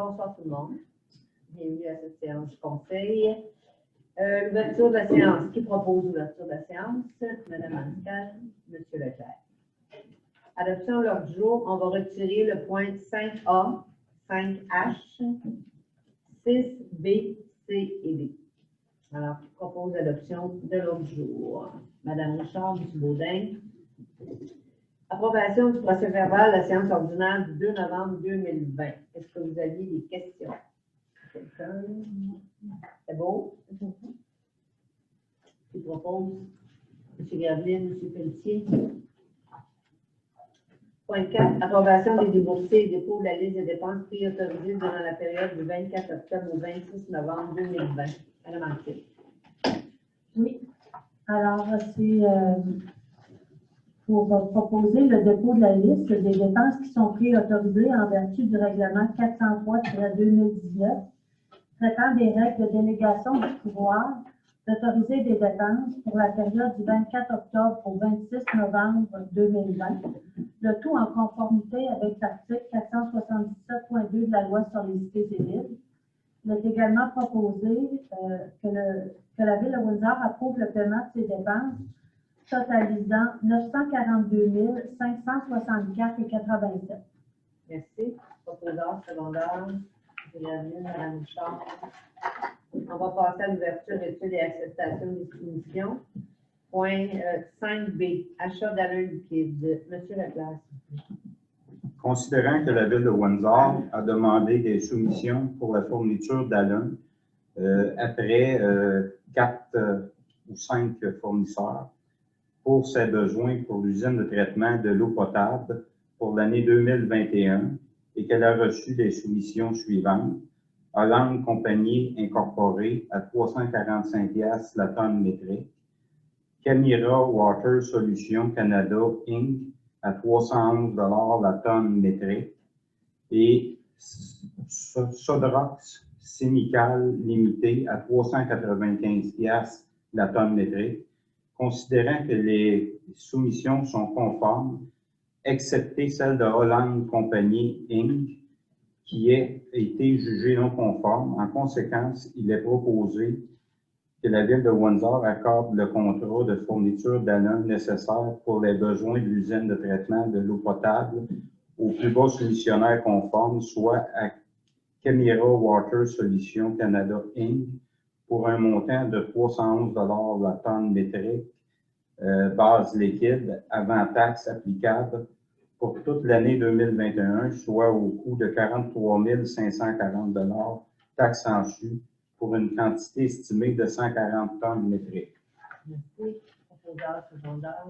Bonsoir tout le monde. Bienvenue à cette séance du Conseil. L'ouverture de la séance. Qui propose l'ouverture de la séance? Mme Maniscal, M. Leclerc. Adoption de l'ordre du jour. On va retirer le point 5A, 5H, 6B, C et D. Alors, qui propose l'adoption de l'ordre du jour? Mme Richard, M. Baudin. Approbation du procès verbal de la séance ordinaire du 2 novembre 2020. Est-ce que vous aviez des questions? Quelqu'un? C'est beau? Qui propose? M. Graveline, M. Pelletier. Point 4. Approbation des déboursés et dépôt de la liste des dépenses préautorisées durant la période du 24 octobre au 26 novembre 2020. Madame Anctil. Oui. Alors, c'est pour proposer le dépôt de la liste des dépenses qui sont préautorisées en vertu du règlement 403-2019 traitant des règles de délégation du pouvoir d'autoriser des dépenses pour la période du 24 octobre au 26 novembre 2020, le tout en conformité avec l'article 477.2 de la loi sur les cités et villes. Il est également proposé que la Ville de Windsor approuve le paiement de ces dépenses totalisant 942 564,87. Merci. Proposeur, secondaire, Mme Richard. On va passer à l'ouverture, étude et acceptation des soumissions. Point 5B, achat d'allure liquide. Monsieur Leclerc. Considérant que la Ville de Windsor a demandé des soumissions pour la fourniture d'allun après 4 ou 5 fournisseurs pour ses besoins pour l'usine de traitement de l'eau potable pour l'année 2021 et qu'elle a reçu des soumissions suivantes. Hollande Compagnie Incorporée à 345$ la tonne métrique. Camira Water Solutions Canada Inc. à 311$ la tonne métrique. Et Sodrox Sémical Limité à 395$ la tonne métrique. Considérant que les soumissions sont conformes, excepté celle de Hollande Compagnie Inc., qui a été jugée non conforme. En conséquence, il est proposé que la Ville de Windsor accorde le contrat de fourniture d'allun nécessaire pour les besoins de l'usine de traitement de l'eau potable au plus bas soumissionnaire conforme, soit à Camira Water Solutions Canada Inc., pour un montant de 311$ la tonne métrique, base liquide, avant taxe applicable pour toute l'année 2021, soit au coût de 43 540$, taxe en su, pour une quantité estimée de 140 tonnes métriques. Merci. Proposeur secondaire.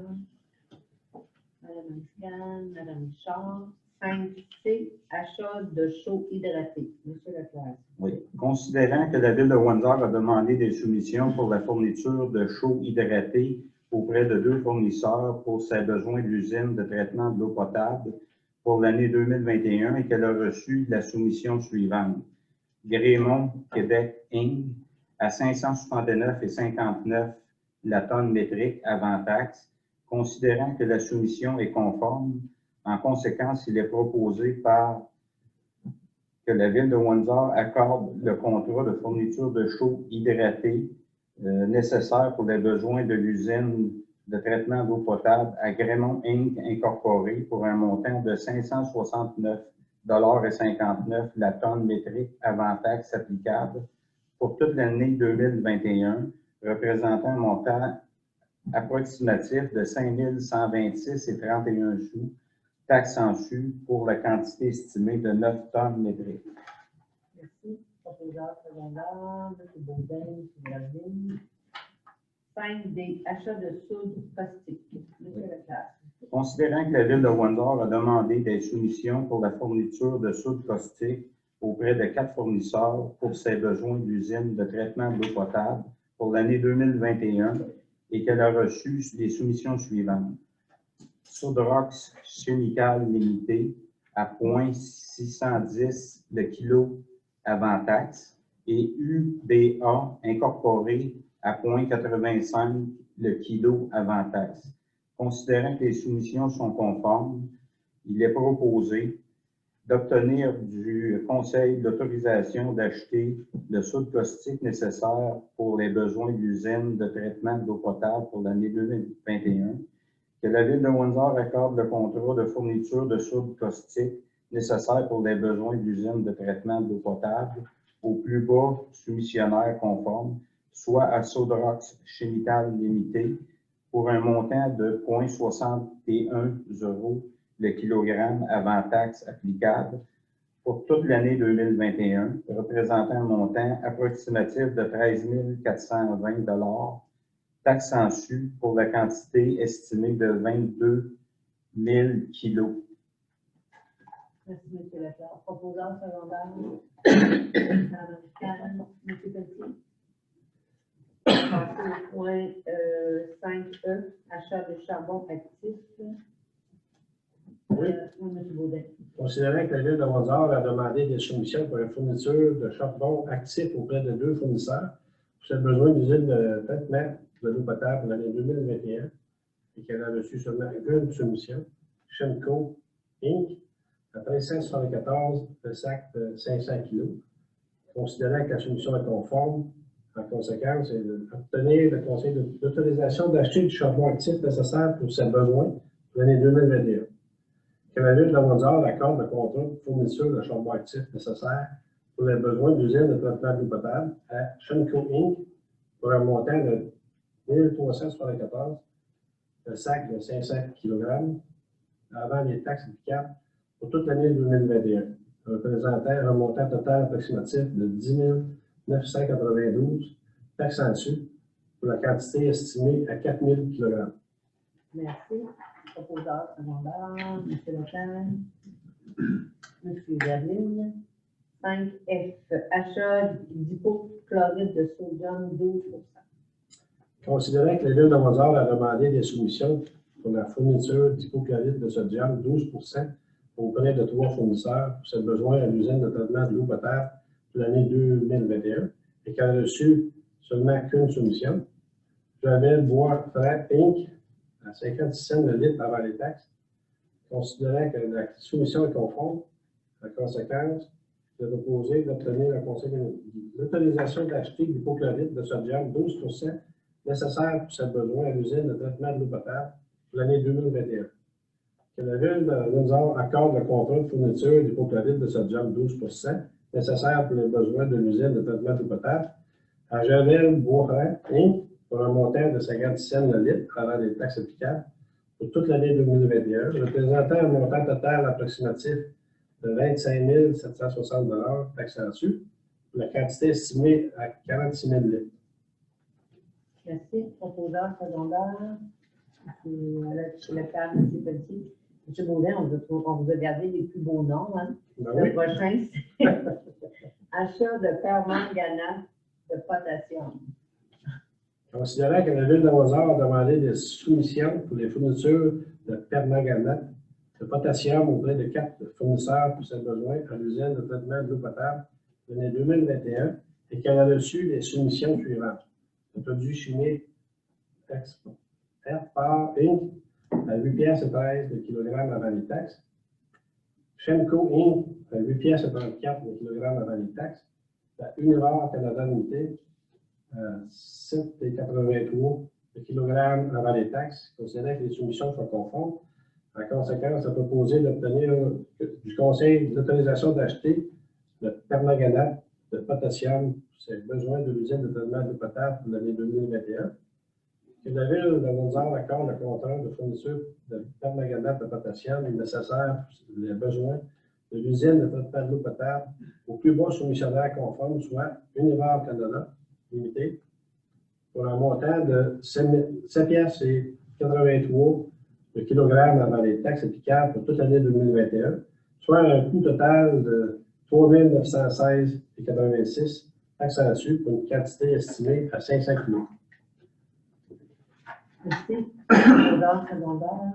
Mme Maniscal, Mme Richard. 5C, achat de chaux hydraté. Monsieur Leclerc. Oui. Considérant que la Ville de Windsor a demandé des soumissions pour la fourniture de chaux hydratée auprès de 2 fournisseurs pour ses besoins de l'usine de traitement de l'eau potable pour l'année 2021 et qu'elle a reçu la soumission suivante. Grémont Québec Inc. à 569,59$ la tonne métrique avant taxe. Considérant que la soumission est conforme, en conséquence, il est proposé que la Ville de Windsor accorde le contrat de fourniture de chaux hydratée nécessaire pour les besoins de l'usine de traitement d'eau potable à Grémont Inc. Incorporée pour un montant de 569,59$ la tonne métrique avant taxe applicable pour toute l'année 2021, représentant un montant approximatif de 5 126,31$, taxe en su pour la quantité estimée de 9 tonnes métriques. Merci. Proposeur secondaire, M. Baudin, M. Graveline. 5D, achat de soude caustique. M. Leclerc. Considérant que la Ville de Windsor a demandé des soumissions pour la fourniture de soude caustique auprès de 4 fournisseurs pour ses besoins d'usine de traitement de l'eau potable pour l'année 2021 et qu'elle a reçu les soumissions suivantes. Sodrox Chemical Limité à 0,610 le kilo avant taxe et UBA Incorporé à 0,85 le kilo avant taxe. Considérant que les soumissions sont conformes, il est proposé d'obtenir du Conseil l'autorisation d'acheter le soude caustique nécessaire pour les besoins de l'usine de traitement d'eau potable pour l'année 2021, que la Ville de Windsor accorde le contrat de fourniture de soude caustique nécessaire pour les besoins de l'usine de traitement d'eau potable au plus bas soumissionnaire conforme, soit à Sodrox Chemical Limité, pour un montant de 0,61 € le kilogramme avant taxe applicable pour toute l'année 2021, représentant un montant approximatif de 13 420 $, taxe en su pour la quantité estimée de 22 000 kilos. Merci, M. Leclerc. Proposant secondaire. Madame Karen, M. Pelletier. Passer au point 5E, achat de charbon actif. Oui. M. Baudin. Considérant que la Ville de Windsor a demandé des soumissions pour la fourniture de charbon actif auprès de 2 fournisseurs pour ses besoins d'usine de traitement de l'eau potable pour l'année 2021 et qu'elle a reçu seulement une soumission, Chemco Inc., à 1374 le sac de 500 kg. Considérant que la soumission est conforme, en conséquence, c'est d'obtenir le conseil d'autorisation d'acheter du charbon actif nécessaire pour ses besoins pour l'année 2021. Que la Ville de Windsor accorde le contrat de fourniture de charbon actif nécessaire pour les besoins de l'usine de traitement d'eau potable à Chemco Inc. pour un montant de 1374 le sac de 500 kg avant les taxes applicables pour toute l'année 2021, représentant un montant total approximatif de 10 992 taxes en dessus pour la quantité estimée à 4 000 kg. Merci. Proposeur secondaire, M. Leclerc. M. Verline. 5F, achat d'hypochlorite de sodium 12 %. Considérant que la Ville de Windsor a demandé des soumissions pour la fourniture d'hypochlorite de sodium 12 % auprès de 3 fournisseurs pour ses besoins à l'usine de traitement de l'eau potable pour l'année 2021 et qu'elle a reçu seulement qu'une soumission, Javel Bois Frère Inc. à 56 cents le litre avant les taxes. Considérant que la soumission est conforme, en conséquence, de proposer d'obtenir un conseil l'autorisation d'acheter de l'hypochlorite de sodium 12 % nécessaire pour ses besoins à l'usine de traitement de l'eau potable pour l'année 2021. Que la Ville de Windsor accorde le contrat de fourniture d'hypochlorite de sodium 12 % nécessaire pour les besoins de l'usine de traitement de l'eau potable à Javel Bois-Frère Inc. pour un montant de 56 cents le litre avant les taxes applicables pour toute l'année 2021, représentant un montant total approximatif de 25 760 $ taxes en dessus, pour la quantité estimée à 46 000 litres. Merci. Proposeur secondaire, M. Leclerc, M. Pelletier. M. Baudin, on vous a gardé les plus beaux noms. Hein? Ben Le oui. prochain, c'est achat de permanganate de potassium. Considérant que la Ville de Windsor a demandé des soumissions pour les fournitures de permanganate de potassium auprès de 4 fournisseurs pour ses besoins à l'usine de traitement de l'eau potable de l'année 2021 et qu'elle a reçu les soumissions suivantes. Le produit chimique Par Inc. à 8 piastres et 13 le kilogramme avant les taxes. Chemco Inc. à 8 piastres et 34 le kilogramme avant les taxes. La Univar Canada Limited à 7,83 le kilogramme avant les taxes, considérant que les soumissions sont conformes. En conséquence, a proposé d'obtenir du Conseil l'autorisation d'acheter le permanganate de potassium pour ses besoins de l'usine de traitement d'eau potable pour l'année 2021. Que la Ville de Windsor accorde le contrat de fourniture de permanganate de potassium nécessaire pour les besoins de l'usine de traitement de l'eau potable au plus bas soumissionnaire conforme, soit Univar Canada Limité, pour un montant de 7,83 $ le kilogramme avant les taxes applicables pour toute l'année 2021, soit un coût total de 3 916,86 taxes en dessus pour une quantité estimée à 500 kg. Merci. Proposeur secondaire.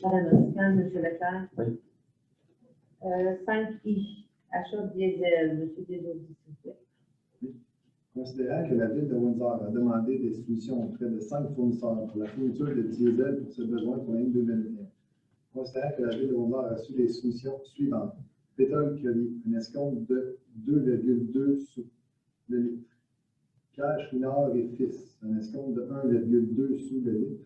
Madame Oscan, M. Leclerc. Oui. 5I, achat de diesel, M. Desaudis, s'il vous plaît. Considérant que la Ville de Windsor a demandé des soumissions auprès de 5 fournisseurs pour la fourniture de diesel pour ses besoins pour l'année 2021, Considérant que la Ville de Windsor a reçu les soumissions suivantes. Pétrole Curie, un escompte de 2,2 sous le litre. Pierre Chouinard et Fils, un escompte de 1,2 sous le litre.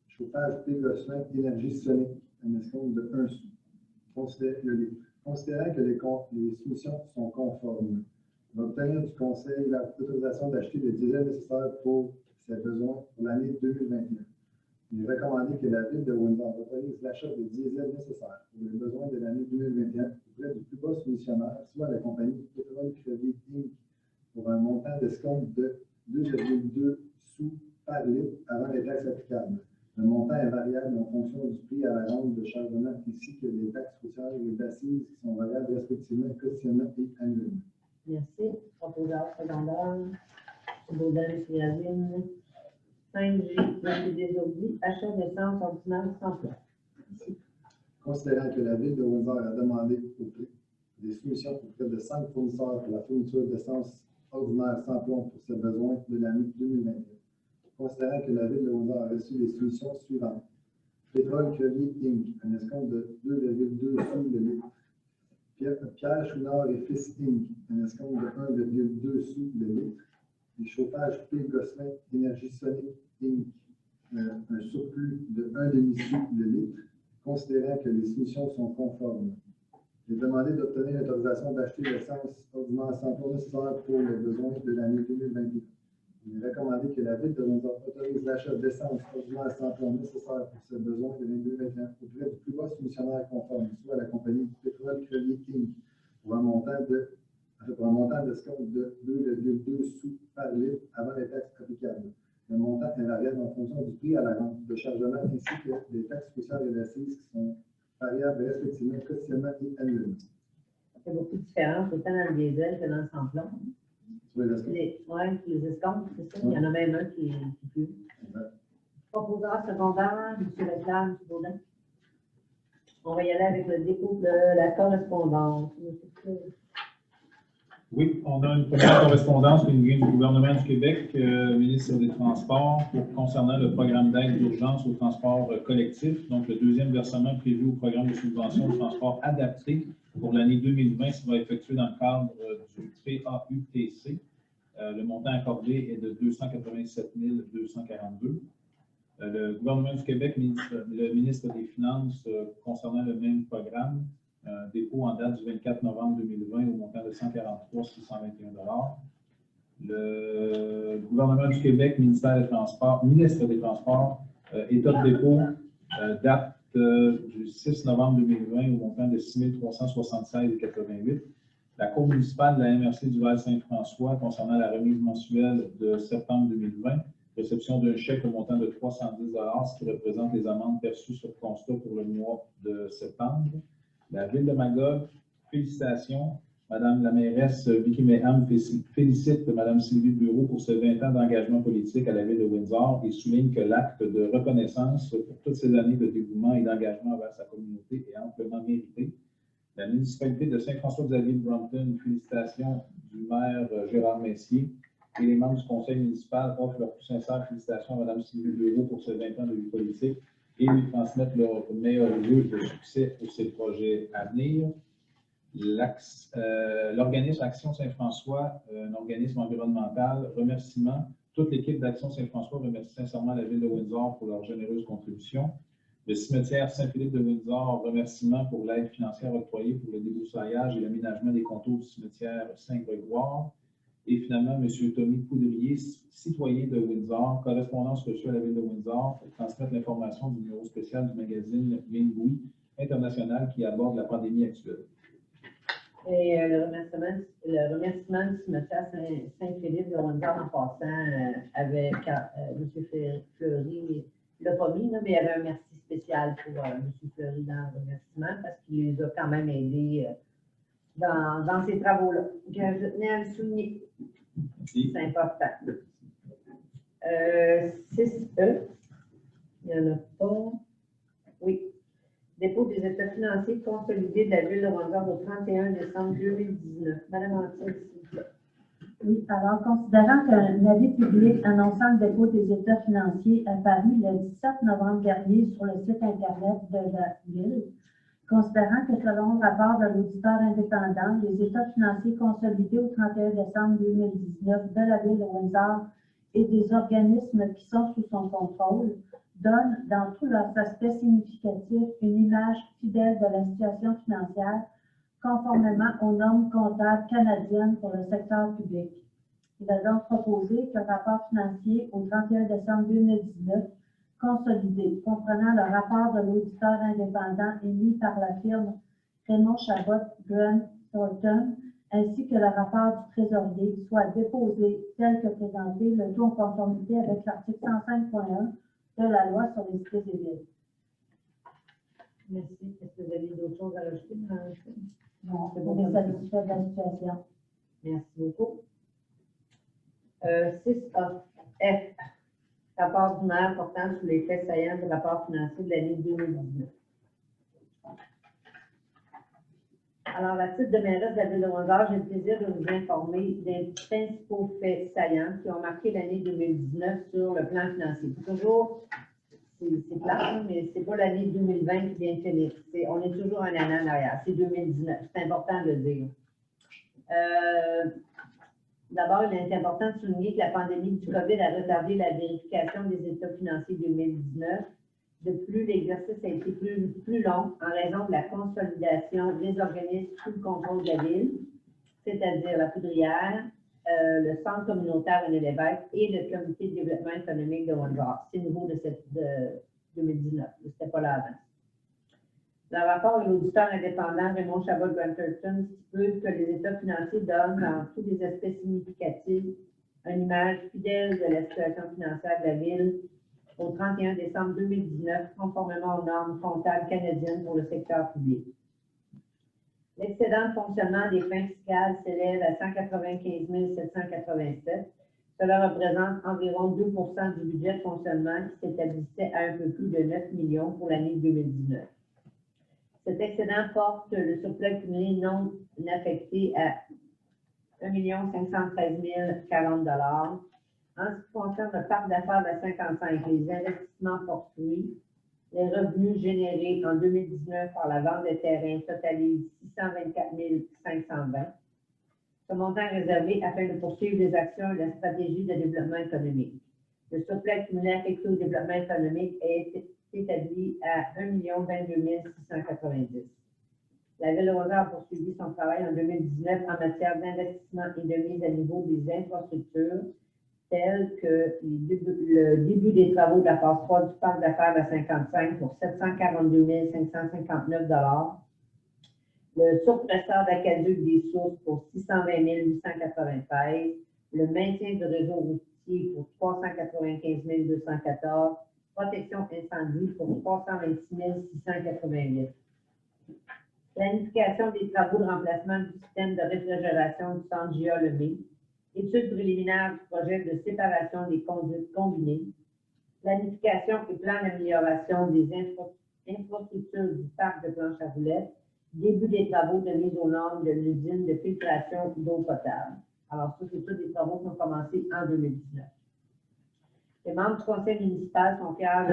Chauffage Pégossin Énergie Sonique, un escompte de 1 sou. Le litre. Considérant que les soumissions sont conformes, on va obtenir du Conseil l'autorisation d'acheter le diesel nécessaire pour ses besoins pour l'année 2021. Il est recommandé que la Ville de Windsor autorise l'achat de diesel nécessaire pour les besoins de l'année 2021 auprès du plus bas soumissionnaire, soit la compagnie Pétrole Crédit Inc., pour un montant d'escompte de 2,2 sous par litre avant les taxes applicables. Le montant est variable en fonction du prix à la ronde de chargement ainsi que des taxes routières et d'assises qui sont variables respectivement quotidiennement et annuellement. Merci. Proposeur secondaire, M. Baudin, M. Yazine. 5G, M. Desordi, achat d'essence ordinaire sans plan. Considérant que la Ville de Windsor a demandé des soumissions auprès de 5 fournisseurs pour la fourniture d'essence ordinaire sans plomb pour ses besoins de l'année 2021. Considérant que la Ville de Windsor a reçu les soumissions suivantes. Pétrole Curie Inc., un escompte de 2,2 sous le litre. Pierre Chouinard et Fils Inc., un escompte de 1,2 sous le litre. Les chauffages P. Gosselin Énergie Sonique Inc., un surplus de 1,5 sou le litre. Considérant que les soumissions sont conformes. Il est demandé d'obtenir l'autorisation d'acheter l'essence ordinaire sans plomb nécessaire pour les besoins de l'année 2021. Il est recommandé que la Ville de Windsor autorise l'achat d'essence ordinaire sans plomb nécessaire pour ses besoins de l'année 2021 auprès du plus bas soumissionnaire conforme, soit la compagnie Pétrole Crédit Inc., pour un montant d'escompte de 2,2 sous par litre avant les taxes applicables. Le montant est variable en fonction du prix à la vente de chargement ainsi que des taxes routières et d'assises qui sont variables respectivement quotidiennement et annuellement. Ça fait beaucoup de différence, autant dans le diesel que dans le sans-plomb. Sur les escomptes. Les escomptes, c'est ça. Il y en a même un qui pue. Exact. Proposeur secondaire, M. Leclerc, M. Baudin. On va y aller avec le dépôt de la correspondance. Oui, on a une première correspondance qui nous vient du gouvernement du Québec, ministre des Transports, concernant le programme d'aide d'urgence au transport collectif. Donc, le deuxième versement prévu au programme de subvention de transport adapté pour l'année 2020 sera effectué dans le cadre du PAUTC. Le montant accordé est de 287 242. Le gouvernement du Québec, le ministre des Finances, concernant le même programme, dépôt en date du 24 novembre 2020 au montant de 143 621 $. Le gouvernement du Québec, ministre des Transports, état de dépôt, date du 6 novembre 2020 au montant de 6 376,88 $. La Cour municipale de la MRC du Val-Saint-François concernant la remise mensuelle de septembre 2020, réception d'un chèque au montant de 310 $, ce qui représente les amendes perçues sur constat pour le mois de septembre. La Ville de Magog, félicitations. Madame la mairesse Vicky Meham félicite Madame Sylvie Bureau pour ses 20 ans d'engagement politique à la Ville de Windsor et souligne que l'acte de reconnaissance pour toutes ces années de dévouement et d'engagement envers sa communauté est amplement mérité. La municipalité de Saint-François-Xavier de Brompton, félicitations du maire Gérard Messier et les membres du conseil municipal offrent leurs plus sincères félicitations à Mme Sylvie Bureau pour ses 20 ans de vie politique et lui transmettre leurs meilleurs vœux de succès pour ses projets à venir. L'organisme Action Saint-François, un organisme environnemental, remerciements. Toute l'équipe d'Action Saint-François remercie sincèrement la Ville de Windsor pour leur généreuse contribution. Le cimetière Saint-Philippe de Windsor, remerciements pour l'aide financière octroyée pour le débroussaillage et l'aménagement des contours du cimetière Saint-Grégoire. Et finalement, M. Tommy Poudrier, citoyen de Windsor, correspondance reçue à la Ville de Windsor pour transmettre l'information du numéro spécial du magazine Lingui International qui aborde la pandémie actuelle. Et le remerciement du cimetière Saint-Philippe de Windsor en passant avec M. Fleury, il l'a pas mis, là, mais il y avait un merci spécial pour M. Fleury dans le remerciement parce qu'il les a quand même aidés dans ces travaux-là. Je tenais à le souligner. C'est important. 6E, il n'y en a pas. Oui. Dépôt des états financiers consolidés de la Ville de Windsor au 31 décembre 2019. Madame Antier, s'il vous plaît. Oui, alors, considérant qu'un avis public annonçant le dépôt des états financiers a paru le 17 novembre dernier sur le site Internet de la Ville, considérant que selon le rapport de l'auditeur indépendant, les états financiers consolidés au 31 décembre 2019 de la Ville de Windsor et des organismes qui sont sous son contrôle donnent, dans tous leurs aspects significatifs, une image fidèle de la situation financière conformément aux normes comptables canadiennes pour le secteur public. Il a donc proposé que le rapport financier au 31 décembre 2019, consolidé, comprenant le rapport de l'auditeur indépendant émis par la firme Raymond Chabot Grant Thornton, ainsi que le rapport du trésorier, soit déposé tel que présenté, le tout en conformité avec l'article 105.1 de la loi sur les cités et villes. Merci. Est-ce que vous avez d'autres choses à rajouter? Non, C'est on bon. est satisfait de la situation. Merci beaucoup. 6A, F, rapport ordinaire portant sur les faits saillants du rapport financier de l'année 2019. Alors, à titre de mairesse de la Ville de Windsor, j'ai le plaisir de vous informer des principaux faits saillants qui ont marqué l'année 2019 sur le plan financier. Toujours, c'est plate, mais c'est pas l'année 2020 qui vient de finir. On est toujours un an en arrière. C'est 2019. C'est important de le dire. D'abord, il est important de souligner que la pandémie du COVID a retardé la vérification des états financiers 2019. De plus, l'exercice a été plus long en raison de la consolidation des organismes sous le contrôle de la Ville, c'est-à-dire la Poudrière, le Centre communautaire René Lévesque et le Comité de développement économique de Windsor. C'est nouveau de 2019, ce n'était pas là avant. Le rapport de l'auditeur indépendant Raymond Chabot Grant Thornton stipule que les états financiers donnent, dans tous les aspects significatifs, une image fidèle de la situation financière de la Ville au 31 décembre 2019, conformément aux normes comptables canadiennes pour le secteur public. L'excédent de fonctionnement des fins fiscales s'élève à 195 787. Cela représente environ 2 du budget de fonctionnement qui s'établissait à un peu plus de 9 millions pour l'année 2019. Cet excédent porte le surplus cumulé non affecté à 1 513 040 $. En ce qui concerne le parc d'affaires de 55, les investissements poursuivis, les revenus générés en 2019 par la vente de terrains totalisent 624 520. Ce montant est réservé afin de poursuivre les actions et la stratégie de développement économique. Le surplus cumulé affecté au développement économique est établi à 1 022 690. La Ville de Windsor a poursuivi son travail en 2019 en matière d'investissement et de mise à niveau des infrastructures, tels que le début des travaux de la phase 3 du parc d'affaires de 55 pour 742 559 $, le surpresseur d'aqueduc des sources pour 620 893, le maintien du réseau routier pour 395 214, protection incendie pour 326 688. Planification des travaux de remplacement du système de réfrigération du centre J.A. Lemay, étude préliminaire du projet de séparation des conduites combinées, planification et plan d'amélioration des infrastructures du parc de planche à roulettes, début des travaux de mise aux normes de l'usine de filtration d'eau potable. Alors, ça, c'est tous des travaux qui ont commencé en 2019. Les membres du conseil municipal sont fiers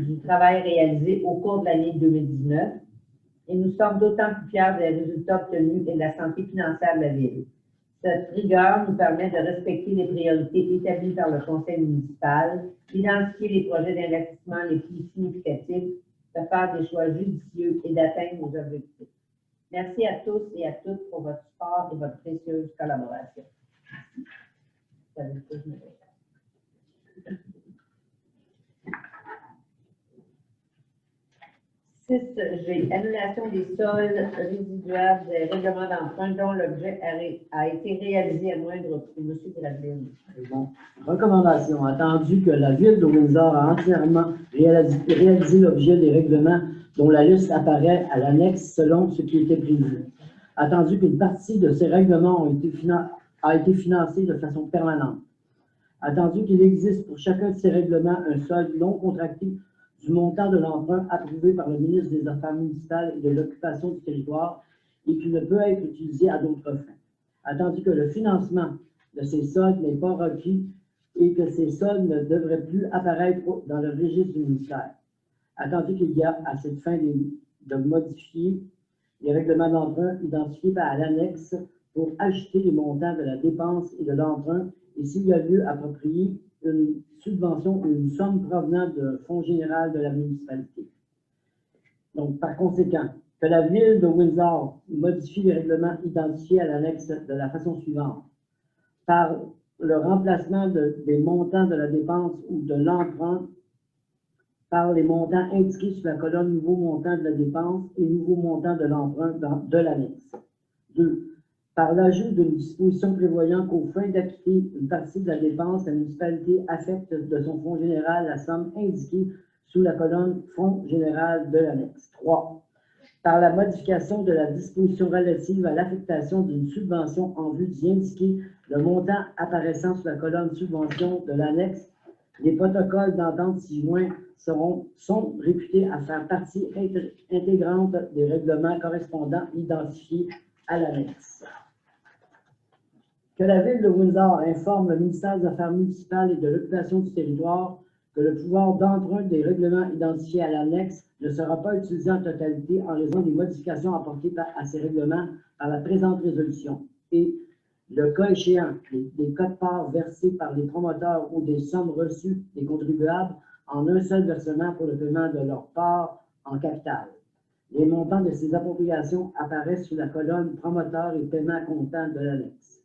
du travail réalisé au cours de l'année 2019 et nous sommes d'autant plus fiers des résultats obtenus et de la santé financière de la Ville. Cette rigueur nous permet de respecter les priorités établies par le conseil municipal, d'identifier les projets d'investissement les plus significatifs, de faire des choix judicieux et d'atteindre nos objectifs. Merci à tous et à toutes pour votre support et votre précieuse collaboration. G. Annulation des soldes résiduables des règlements d'emprunt dont l'objet a été réalisé à moindre prix. Monsieur Graveline. Bon. Recommandation. Attendu que la Ville de Windsor a entièrement réalisé l'objet des règlements dont la liste apparaît à l'annexe selon ce qui était prévu. Attendu qu'une partie de ces règlements a été financée de façon permanente. Attendu qu'il existe pour chacun de ces règlements un solde non contracté du montant de l'emprunt approuvé par le ministre des Affaires municipales et de l'Occupation du territoire et qui ne peut être utilisé à d'autres fins. Attendu que le financement de ces soldes n'est pas requis et que ces soldes ne devraient plus apparaître dans le registre du ministère. Attendu qu'il y a à cette fin de modifier les règlements d'emprunt identifiés par l'annexe pour ajouter les montants de la dépense et de l'emprunt et s'il y a lieu approprié une subvention ou une somme provenant du fonds général de la municipalité. Donc, par conséquent, que la ville de Windsor modifie les règlements identifiés à l'annexe de la façon suivante. Par le remplacement des montants de la dépense ou de l'emprunt par les montants indiqués sur la colonne nouveau montant de la dépense et nouveau montant de l'emprunt de l'annexe. 2. Par l'ajout d'une disposition prévoyant qu'aux fins d'acquitter une partie de la dépense, la municipalité affecte de son fonds général la somme indiquée sous la colonne fonds général de l'annexe. 3. Par la modification de la disposition relative à l'affectation d'une subvention en vue d'y indiquer le montant apparaissant sur la colonne subvention de l'annexe, les protocoles d'entente ci-joints sont réputés à faire partie intégrante des règlements correspondants identifiés à l'annexe. Que la ville de Windsor informe le ministère des Affaires municipales et de l'occupation du territoire que le pouvoir d'emprunt des règlements identifiés à l'annexe ne sera pas utilisé en totalité en raison des modifications apportées à ces règlements par la présente résolution. Et, le cas échéant, des quotes-parts versées par les promoteurs ou des sommes reçues des contribuables en un seul versement pour le paiement de leur part en capital. Les montants de ces appropriations apparaissent sous la colonne promoteur et paiement comptant de l'annexe.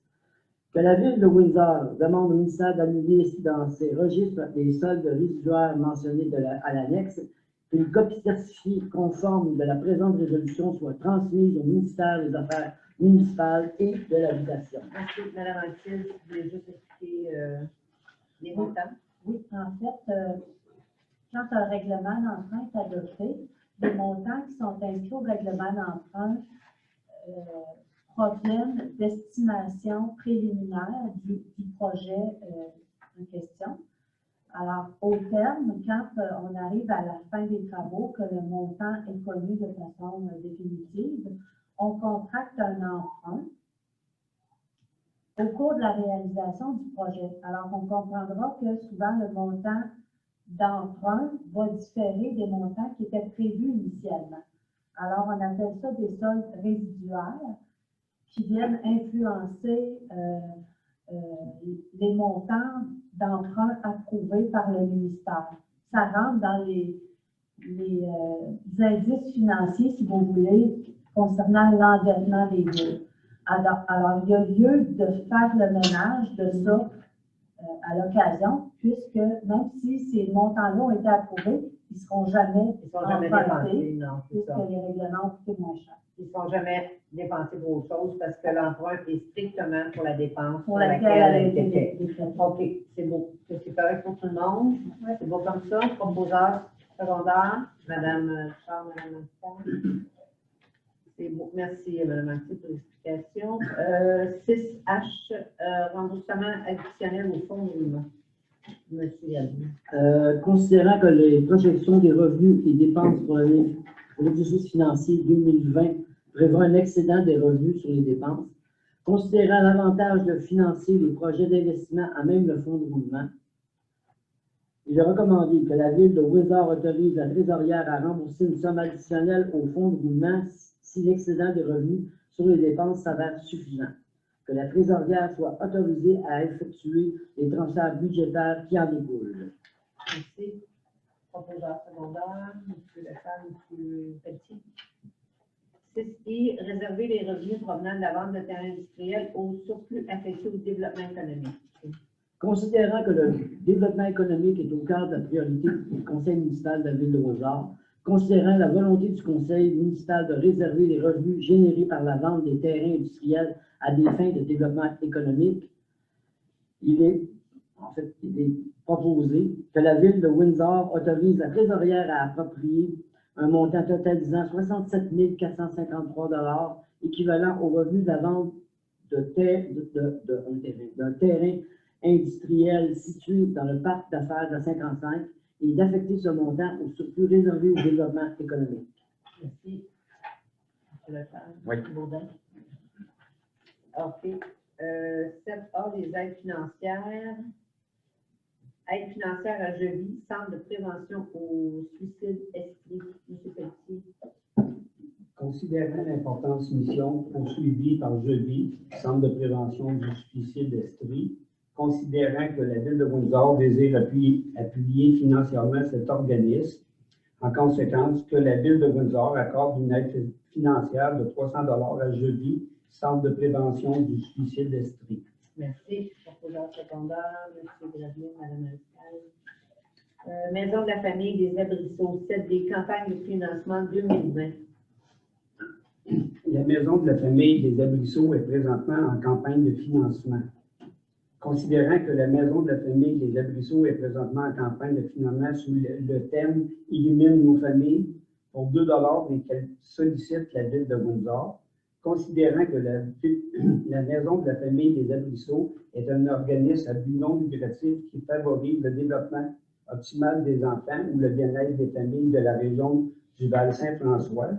Que la ville de Windsor demande au ministère d'annuler dans ses registres les soldes résiduaires mentionnés à l'annexe, qu'une copie certifiée conforme de la présente résolution soit transmise au ministère des Affaires municipales et de l'habitation. Merci, Mme Mathilde. Vous voulez juste expliquer les montants? Oui, en fait, quand un règlement d'emprunt est adopté, les montants qui sont inscrits au règlement d'emprunt proviennent d'estimations préliminaires du projet en question. Alors, au terme, quand on arrive à la fin des travaux, que le montant est connu de façon définitive, on contracte un emprunt au cours de la réalisation du projet. Alors, on comprendra que souvent, le montant d'emprunt va différer des montants qui étaient prévus initialement. Alors, on appelle ça des soldes résiduaires qui viennent influencer les montants d'emprunt approuvés par le ministère. Ça rentre dans les indices financiers, si vous voulez, concernant l'endettement des villes. Alors, il y a lieu de faire le ménage de ça à l'occasion, puisque même si ces montants-là ont été approuvés, ils ne seront jamais empruntés, puisque les règlements ont coûté moins cher. Ils ne sont jamais dépensés pour autre chose parce que l'emprunt est strictement pour la dépense Pour laquelle elle a été faite. OK, c'est beau. C'est correct pour tout le monde? Oui. C'est beau comme ça. Proposeur secondaire, Mme Charles, Mme Mathilde. C'est beau. Merci, Mme Mathilde, pour l'explication. 6H, remboursement additionnel au fonds de roulement. Monsieur Yalvi. Considérant que les projections des revenus et dépenses pour l'exercice financier 2020 prévoient un excédent des revenus sur les dépenses, considérant l'avantage de financer les projets d'investissement à même le fonds de roulement, il est recommandé que la ville de Windsor autorise la trésorière à rembourser une somme additionnelle au fonds de roulement si l'excédent des revenus sur les dépenses s'avère suffisant. Que la trésorière soit autorisée à effectuer les transferts budgétaires qui en découlent. Merci. Proposeur secondaire, M. Lefebvre, M. Pelletier. 6I, réserver les revenus provenant de la vente de terrains industriels au surplus affecté au développement économique. Considérant que le développement économique est au cœur de la priorité du conseil municipal de la ville de Windsor, considérant la volonté du conseil municipal de réserver les revenus générés par la vente des terrains industriels à des fins de développement économique, il est proposé que la ville de Windsor autorise la trésorière à approprier un montant totalisant 67 453 $, équivalent au revenu de la vente d'un terrain industriel situé dans le parc d'affaires de 55 et d'affecter ce montant au surplus réservé au développement économique. Merci. M. Lefebvre. Oui. Bourdin. OK. 7A, les aides financières. Aide financière à Joly, Centre de prévention au suicide esprit. Monsieur Pelletier. Considérant l'importante mission poursuivie par Joly, Centre de prévention du suicide d'esprit, considérant que la Ville de Windsor désire appuyer financièrement cet organisme, en conséquence que la Ville de Windsor accorde une aide financière de 300 $ à Joly, Centre de prévention du suicide d'esprit. Merci. Proposeur secondaire, M. Gravier, Mme Pascal. Maison de la famille des Abrisseaux, 7D, campagne de financement 2020. La Maison de la famille des Abrisseaux est présentement en campagne de financement. Considérant que la Maison de la famille des Abrisseaux est présentement en campagne de financement sous le thème « Illumine nos familles » pour 2 $ et qu'elle sollicite la Ville de Windsor, considérant que la Maison de la famille des Abrisseaux est un organisme à but non lucratif qui favorise le développement optimal des enfants ou le bien-être des familles de la région du Val-Saint-François,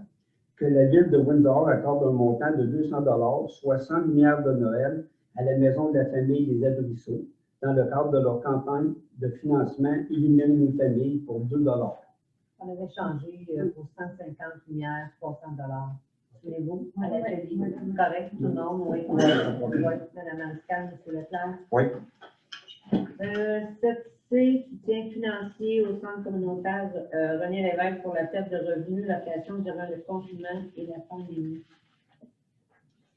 que la Ville de Windsor accorde un montant de 200 $, soit 100 lumières de Noël, à la Maison de la famille des Abrisseaux, dans le cadre de leur campagne de financement Illumine nos familles pour 2 $. On avait changé pour 150 lumières, 300 $. Souvenez-vous, à la télé, correct, tout le monde, oui. Oui, Mme Anscal, M. Leclerc. Oui. 7C, soutien financier au centre communautaire René Lévesque pour la perte de revenus, location durant le confinement et la pandémie.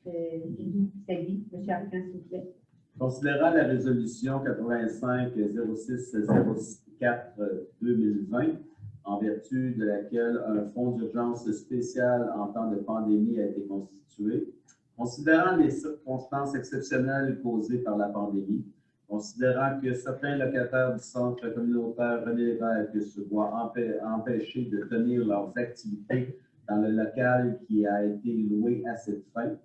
C'est Guy. M. Arcan, s'il vous plaît. Considérant la résolution 85-06-04-2020, en vertu de laquelle un fonds d'urgence spécial en temps de pandémie a été constitué, considérant les circonstances exceptionnelles causées par la pandémie, considérant que certains locataires du centre communautaire René Lévesque se voient empêchés de tenir leurs activités dans le local qui a été loué à cette fin,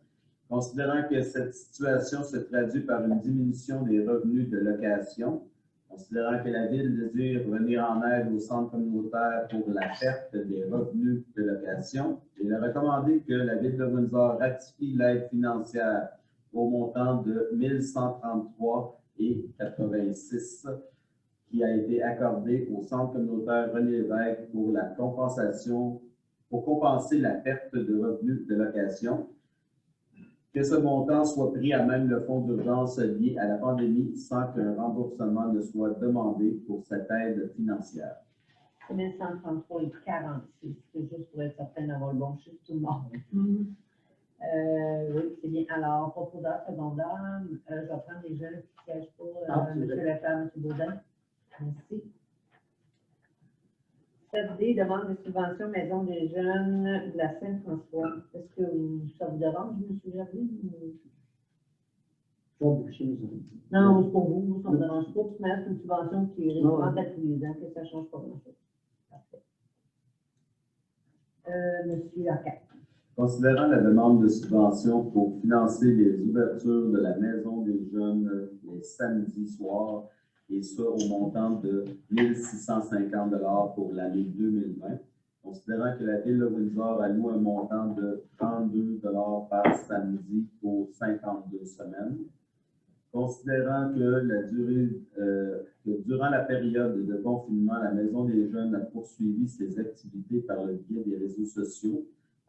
considérant que cette situation se traduit par une diminution des revenus de location, considérant que la Ville désire venir en aide au centre communautaire pour la perte des revenus de location, il est recommandé que la Ville de Windsor ratifie l'aide financière au montant de 1 133,86 $ qui a été accordée au centre communautaire René Lévesque pour la compensation, pour compenser la perte de revenus de location, que ce montant soit pris à même le fonds d'urgence lié à la pandémie sans qu'un remboursement ne soit demandé pour cette aide financière. 1133,46. C'est juste pour être certain d'avoir le bon chiffre, tout le monde. Oui, c'est bien. Alors, proposeur secondaire, je vais prendre les jeunes qui ne siègent pas. M. Leclerc, M. Baudin. Merci. 7D, demande de subvention Maison des jeunes de la Saint-François. Est-ce que ça vous dérange, M. Gervais? Non, c'est pour vous, ça ne me dérange pas. Tu mets une subvention qui est récurrente à tous les ans, que ça ne change pas grand-chose. Parfait. M. Arcade. Considérant la demande de subvention pour financer les ouvertures de la Maison des jeunes les samedis soirs, et ça au montant de 1 650 $ pour l'année 2020, considérant que la Ville de Windsor alloue un montant de 32 $ par samedi pour 52 semaines, considérant que durant la période de confinement, la Maison des jeunes a poursuivi ses activités par le biais des réseaux sociaux,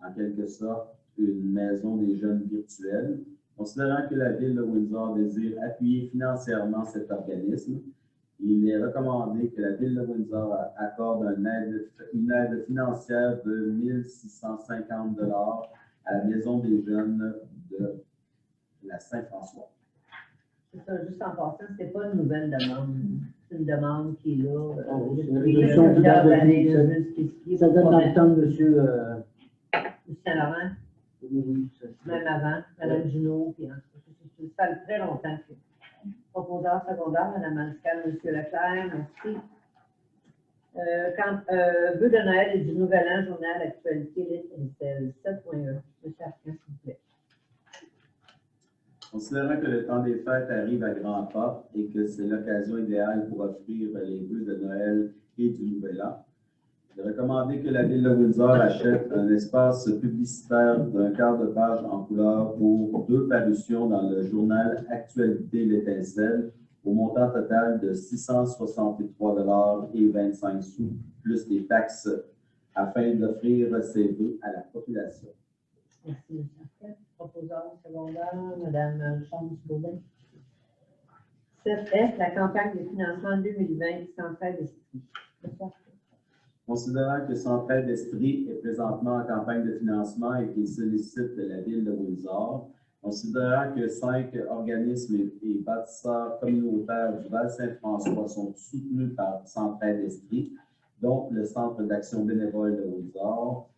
en quelque sorte une maison des jeunes virtuelle. Considérant que la Ville de Windsor désire appuyer financièrement cet organisme, il est recommandé que la Ville de Windsor accorde une aide financière de 1 650 $ à la Maison des jeunes de la Saint-François. C'est ça, juste en passant, ce n'est pas une nouvelle demande. C'est une demande qui est là C'est depuis une résolution plusieurs années. Ça donne dans le temps de monsieur. Lucien Laurent, Oui, ça. même avant, Mme Junot, puis ça fait très longtemps que. Proposeur secondaire, Mme Anscal, M. Leclerc, merci. Vœux de Noël et du Nouvel An, journal actualité, l'essentiel, 7.1. M. Arcan, s'il vous plaît. Considérant que le temps des fêtes arrive à grands pas et que c'est l'occasion idéale pour offrir les vœux de Noël et du Nouvel An, Il est recommandé que la Ville de Windsor achète un espace publicitaire d'un quart de page en couleur pour 2 parutions dans le journal Actualité l'Étincelle au montant total de 663,25 $, plus des taxes, afin d'offrir ces vœux à la population. Merci, M. Arquette. Proposeur secondaire, Mme Chambly-Baudin. 7F, la campagne de financement 2020 Centraide Esprit. M. Arquette. Considérant que Centraide Esprit est présentement en campagne de financement et qu'il sollicite la Ville de Windsor, considérant que 5 organismes et bâtisseurs communautaires du Val-Saint-François sont soutenus par Centraide Esprit, dont le Centre d'action bénévole de Windsor,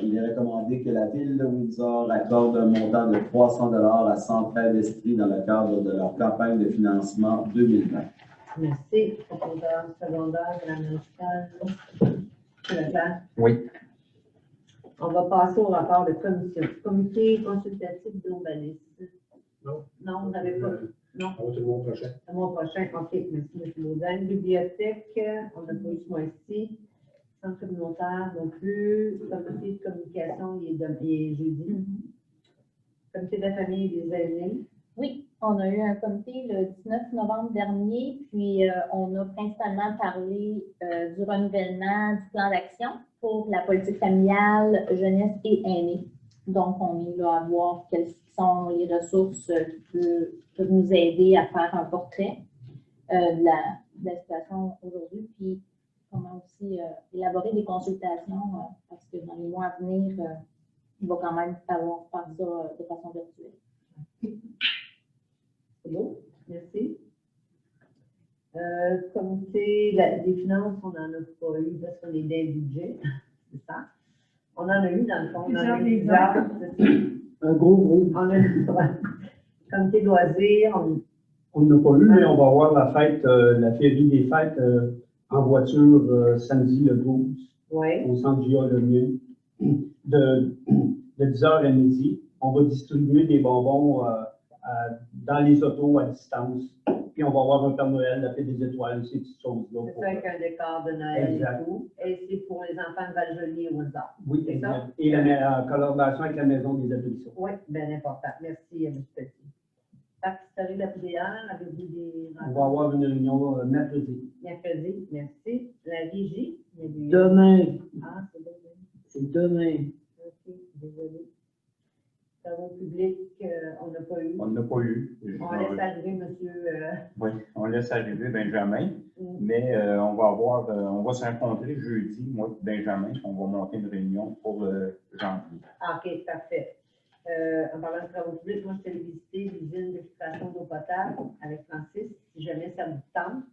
il est recommandé que la Ville de Windsor accorde un montant de 300 $ à Centraide Esprit dans le cadre de leur campagne de financement 2020. Merci. Proposeur secondaire, Mme Municipale. M. Leclerc. Oui. On va passer au rapport de commission. Comité consultatif d'urbanisme. Non. Non, vous n'avez pas. Non. On va tout le monde prochain. Le mois prochain, OK. Merci, M. Baudin. Bibliothèque, on n'a pas eu ce mois-ci. Centre communautaire non plus. Comité de communication, il est jeudi. Comité de la famille et des aînés. Oui, on a eu un comité le 19 novembre dernier, puis on a principalement parlé du renouvellement du plan d'action pour la politique familiale, jeunesse et aînés. Donc, on est là à voir quelles sont les ressources qui peuvent nous aider à faire un portrait de la situation aujourd'hui, puis comment aussi élaborer des consultations, parce que dans les mois à venir, il va quand même falloir faire ça de façon virtuelle. C'est beau. Merci. Comité des finances, on n'en a pas eu parce qu'on est dans le budget. C'est ça. On en a eu dans le fond. On en a eu plusieurs. Un gros. On a eu comité de loisirs. On n'a pas eu, mais on va avoir la fête, la féerie des fêtes en voiture samedi le 12 Oui. au centre J.A. Lemieux de 10h à midi. On va distribuer des bonbons dans les autos à distance. Puis on va avoir un Père Noël, la fête des étoiles, ces petites choses-là. C'est ça avec un décor de Noël Exact. et tout. Et c'est pour les enfants de Val-Joly et Windsor. Oui, C'est ça? exact. Et en collaboration avec la Maison des Adoptions. Oui, bien important. Merci, M. Petit. Parc historique de la PDR, avez-vous des On va avoir une réunion mercredi. mercredi? Merci. La régie? Il y a du- Demain, Ah, c'est demain. c'est demain. OK, désolé. Travaux publics, on n'a pas eu. On n'a pas eu. On laisse arriver, monsieur. Oui, on laisse arriver Benjamin, Mm. mais on va se rencontrer jeudi, moi et Benjamin, on va monter une réunion pour janvier. Ah, OK, parfait. En parlant de travaux publics, moi, je suis allée visiter l'usine de filtration d'eau potable avec Francis. Si jamais ça vous tente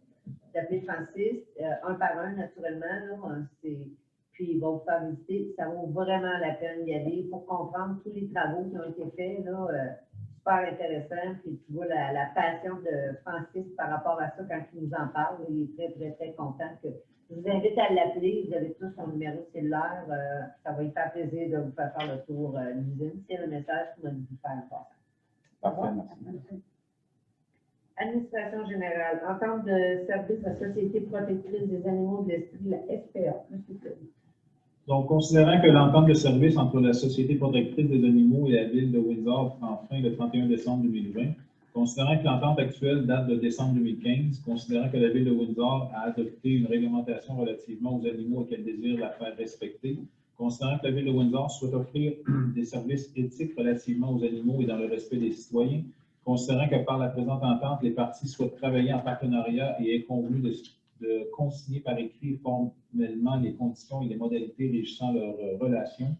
d'appeler Francis, un par un, naturellement, là, puis il va vous faire visiter. Ça vaut vraiment la peine d'y aller pour comprendre tous les travaux qui ont été faits, là, super intéressant. Puis tu vois la passion de Francis par rapport à ça quand il nous en parle. Il est très, très, très content. Je vous invite à l'appeler. Vous avez tous son numéro cellulaire. Ça va lui faire plaisir de vous faire le tour de l'usine. C'est le message qu'on a dû vous faire important. Parfait, merci. Administration générale. Entente de service de la Société protectrice des animaux de l'esprit, la SPA. Monsieur Claude. Donc, considérant que l'entente de service entre la Société protectrice des animaux et la Ville de Windsor prend fin le 31 décembre 2020, considérant que l'entente actuelle date de décembre 2015, considérant que la Ville de Windsor a adopté une réglementation relativement aux animaux et qu'elle désire la faire respecter, considérant que la Ville de Windsor souhaite offrir des services éthiques relativement aux animaux et dans le respect des citoyens, considérant que par la présente entente, les parties souhaitent travailler en partenariat et est convenu de consigner par écrit formellement les conditions et les modalités régissant leurs relations.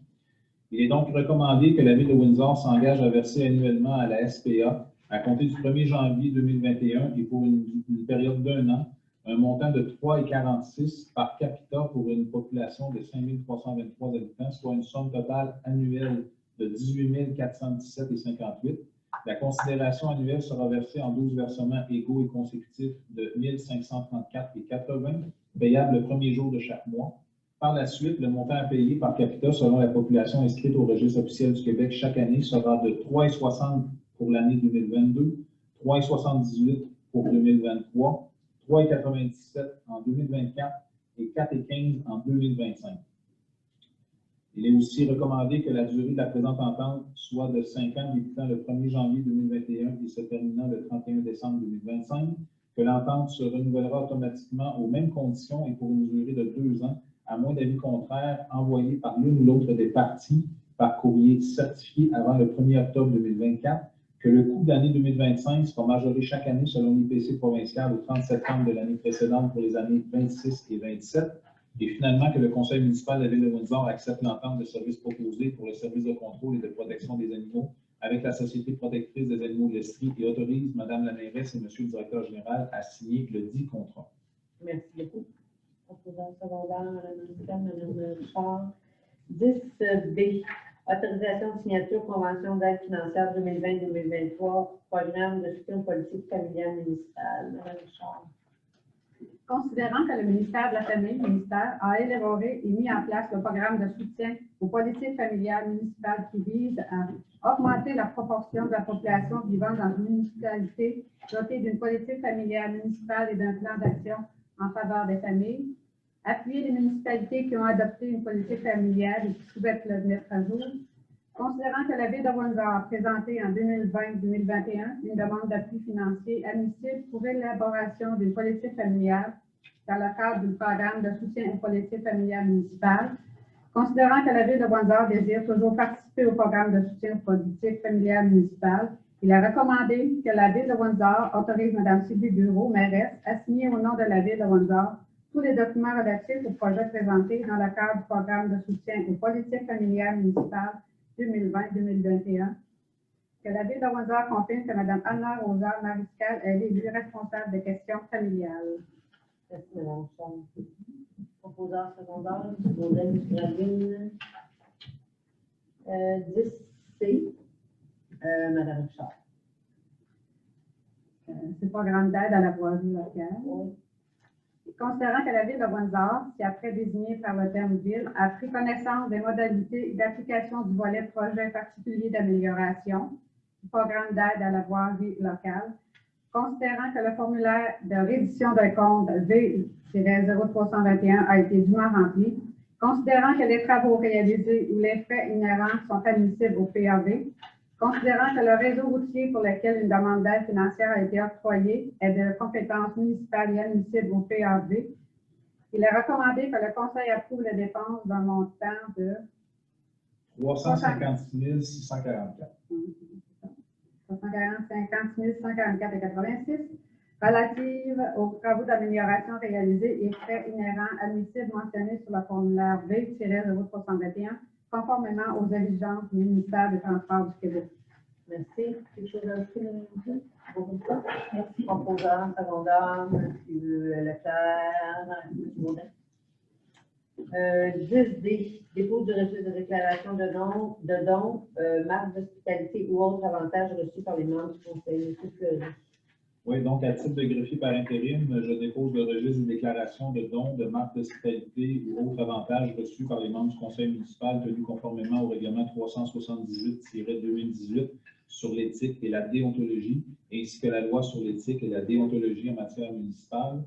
Il est donc recommandé que la Ville de Windsor s'engage à verser annuellement à la SPA, à compter du 1er janvier 2021 et pour une période d'1 an, un montant de 3,46 par capita pour une population de 5 323 habitants, soit une somme totale annuelle de 18 417,58. La considération annuelle sera versée en 12 versements égaux et consécutifs de 1 534,80, payables le premier jour de chaque mois. Par la suite, le montant à payer par capita selon la population inscrite au registre officiel du Québec chaque année sera de 3,60 pour l'année 2022, 3,78 pour 2023, 3,97 en 2024 et 4,15 en 2025. Il est aussi recommandé que la durée de la présente entente soit de 5 ans débutant le 1er janvier 2021 et se terminant le 31 décembre 2025, que l'entente se renouvellera automatiquement aux mêmes conditions et pour une durée de 2 ans, à moins d'avis contraire envoyé par l'une ou l'autre des parties par courrier certifié avant le 1er octobre 2024, que le coût d'année 2025 sera majoré chaque année selon l'IPC provincial au 30 septembre de l'année précédente pour les années 26 et 27, et finalement que le conseil municipal de la ville de Windsor accepte l'entente de services proposés pour le service de contrôle et de protection des animaux avec la Société protectrice des animaux de l'Estrie et autorise Mme la mairesse et M. le directeur général à signer le dit contrat. Merci beaucoup. Proposant secondaire, Mme Manscale, Mme Richard. 10B, autorisation de signature convention d'aide financière 2020-2023, programme de soutien politique familiale municipale. Mme Richard. Considérant que le ministère de la Famille, a élaboré et mis en place le programme de soutien aux politiques familiales municipales qui vise à augmenter la proportion de la population vivant dans une municipalité dotée d'une politique familiale municipale et d'un plan d'action en faveur des familles, appuyer les municipalités qui ont adopté une politique familiale et qui souhaitent le mettre à jour, considérant que la Ville de Windsor a présenté en 2020-2021 une demande d'appui financier admissible pour l'élaboration d'une politique familiale dans le cadre du programme de soutien aux politiques familiales municipales, considérant que la Ville de Windsor désire toujours participer au programme de soutien aux politiques familiales municipales, il a recommandé que la Ville de Windsor autorise Mme Sylvie Bureau, mairesse, à signer au nom de la Ville de Windsor tous les documents relatifs au projet présenté dans le cadre du programme de soutien aux politiques familiales municipales 2020-2021, que la Ville de Windsor confirme que Mme Anna Rosa Mariscal est l'élue responsable des questions familiales. Merci, Mme Richard. Proposeur secondaire, M. Baudin, M. Gravine. 10C, Mme Richard. C'est le programme d'aide à la voirie locale. Oui. Considérant que la Ville de Windsor, qui après désigné par le terme ville, a pris connaissance des modalités d'application du volet projet particulier d'amélioration du programme d'aide à la voirie locale, considérant que le formulaire de reddition d'un compte V-0321 a été dûment rempli, considérant que les travaux réalisés ou les frais inhérents sont admissibles au PAV, considérant que le réseau routier pour lequel une demande d'aide financière a été octroyée est de compétence municipale et admissible au PAV, il est recommandé que le Conseil approuve les dépenses d'un montant de 356 644. 356 144,86 relative aux travaux d'amélioration réalisés et frais inhérents admissibles mentionnés sur le formulaire V-0321 conformément aux exigences du ministère des Transports du Québec. Merci. Quelque chose à ajouter, Mme Richard? Merci. Proposeur secondaire, M. Leclerc, M. Baudin. 10D, dépôt du registre de déclaration de dons, marque d'hospitalité ou autres avantages reçus par les membres du Conseil. M. Fleury. Oui, donc à titre de greffier par intérim, je dépose le registre de déclaration de dons, de marques d'hospitalité ou autres avantages reçus par les membres du conseil municipal tenus conformément au règlement 378-2018 sur l'éthique et la déontologie, ainsi que la loi sur l'éthique et la déontologie en matière municipale.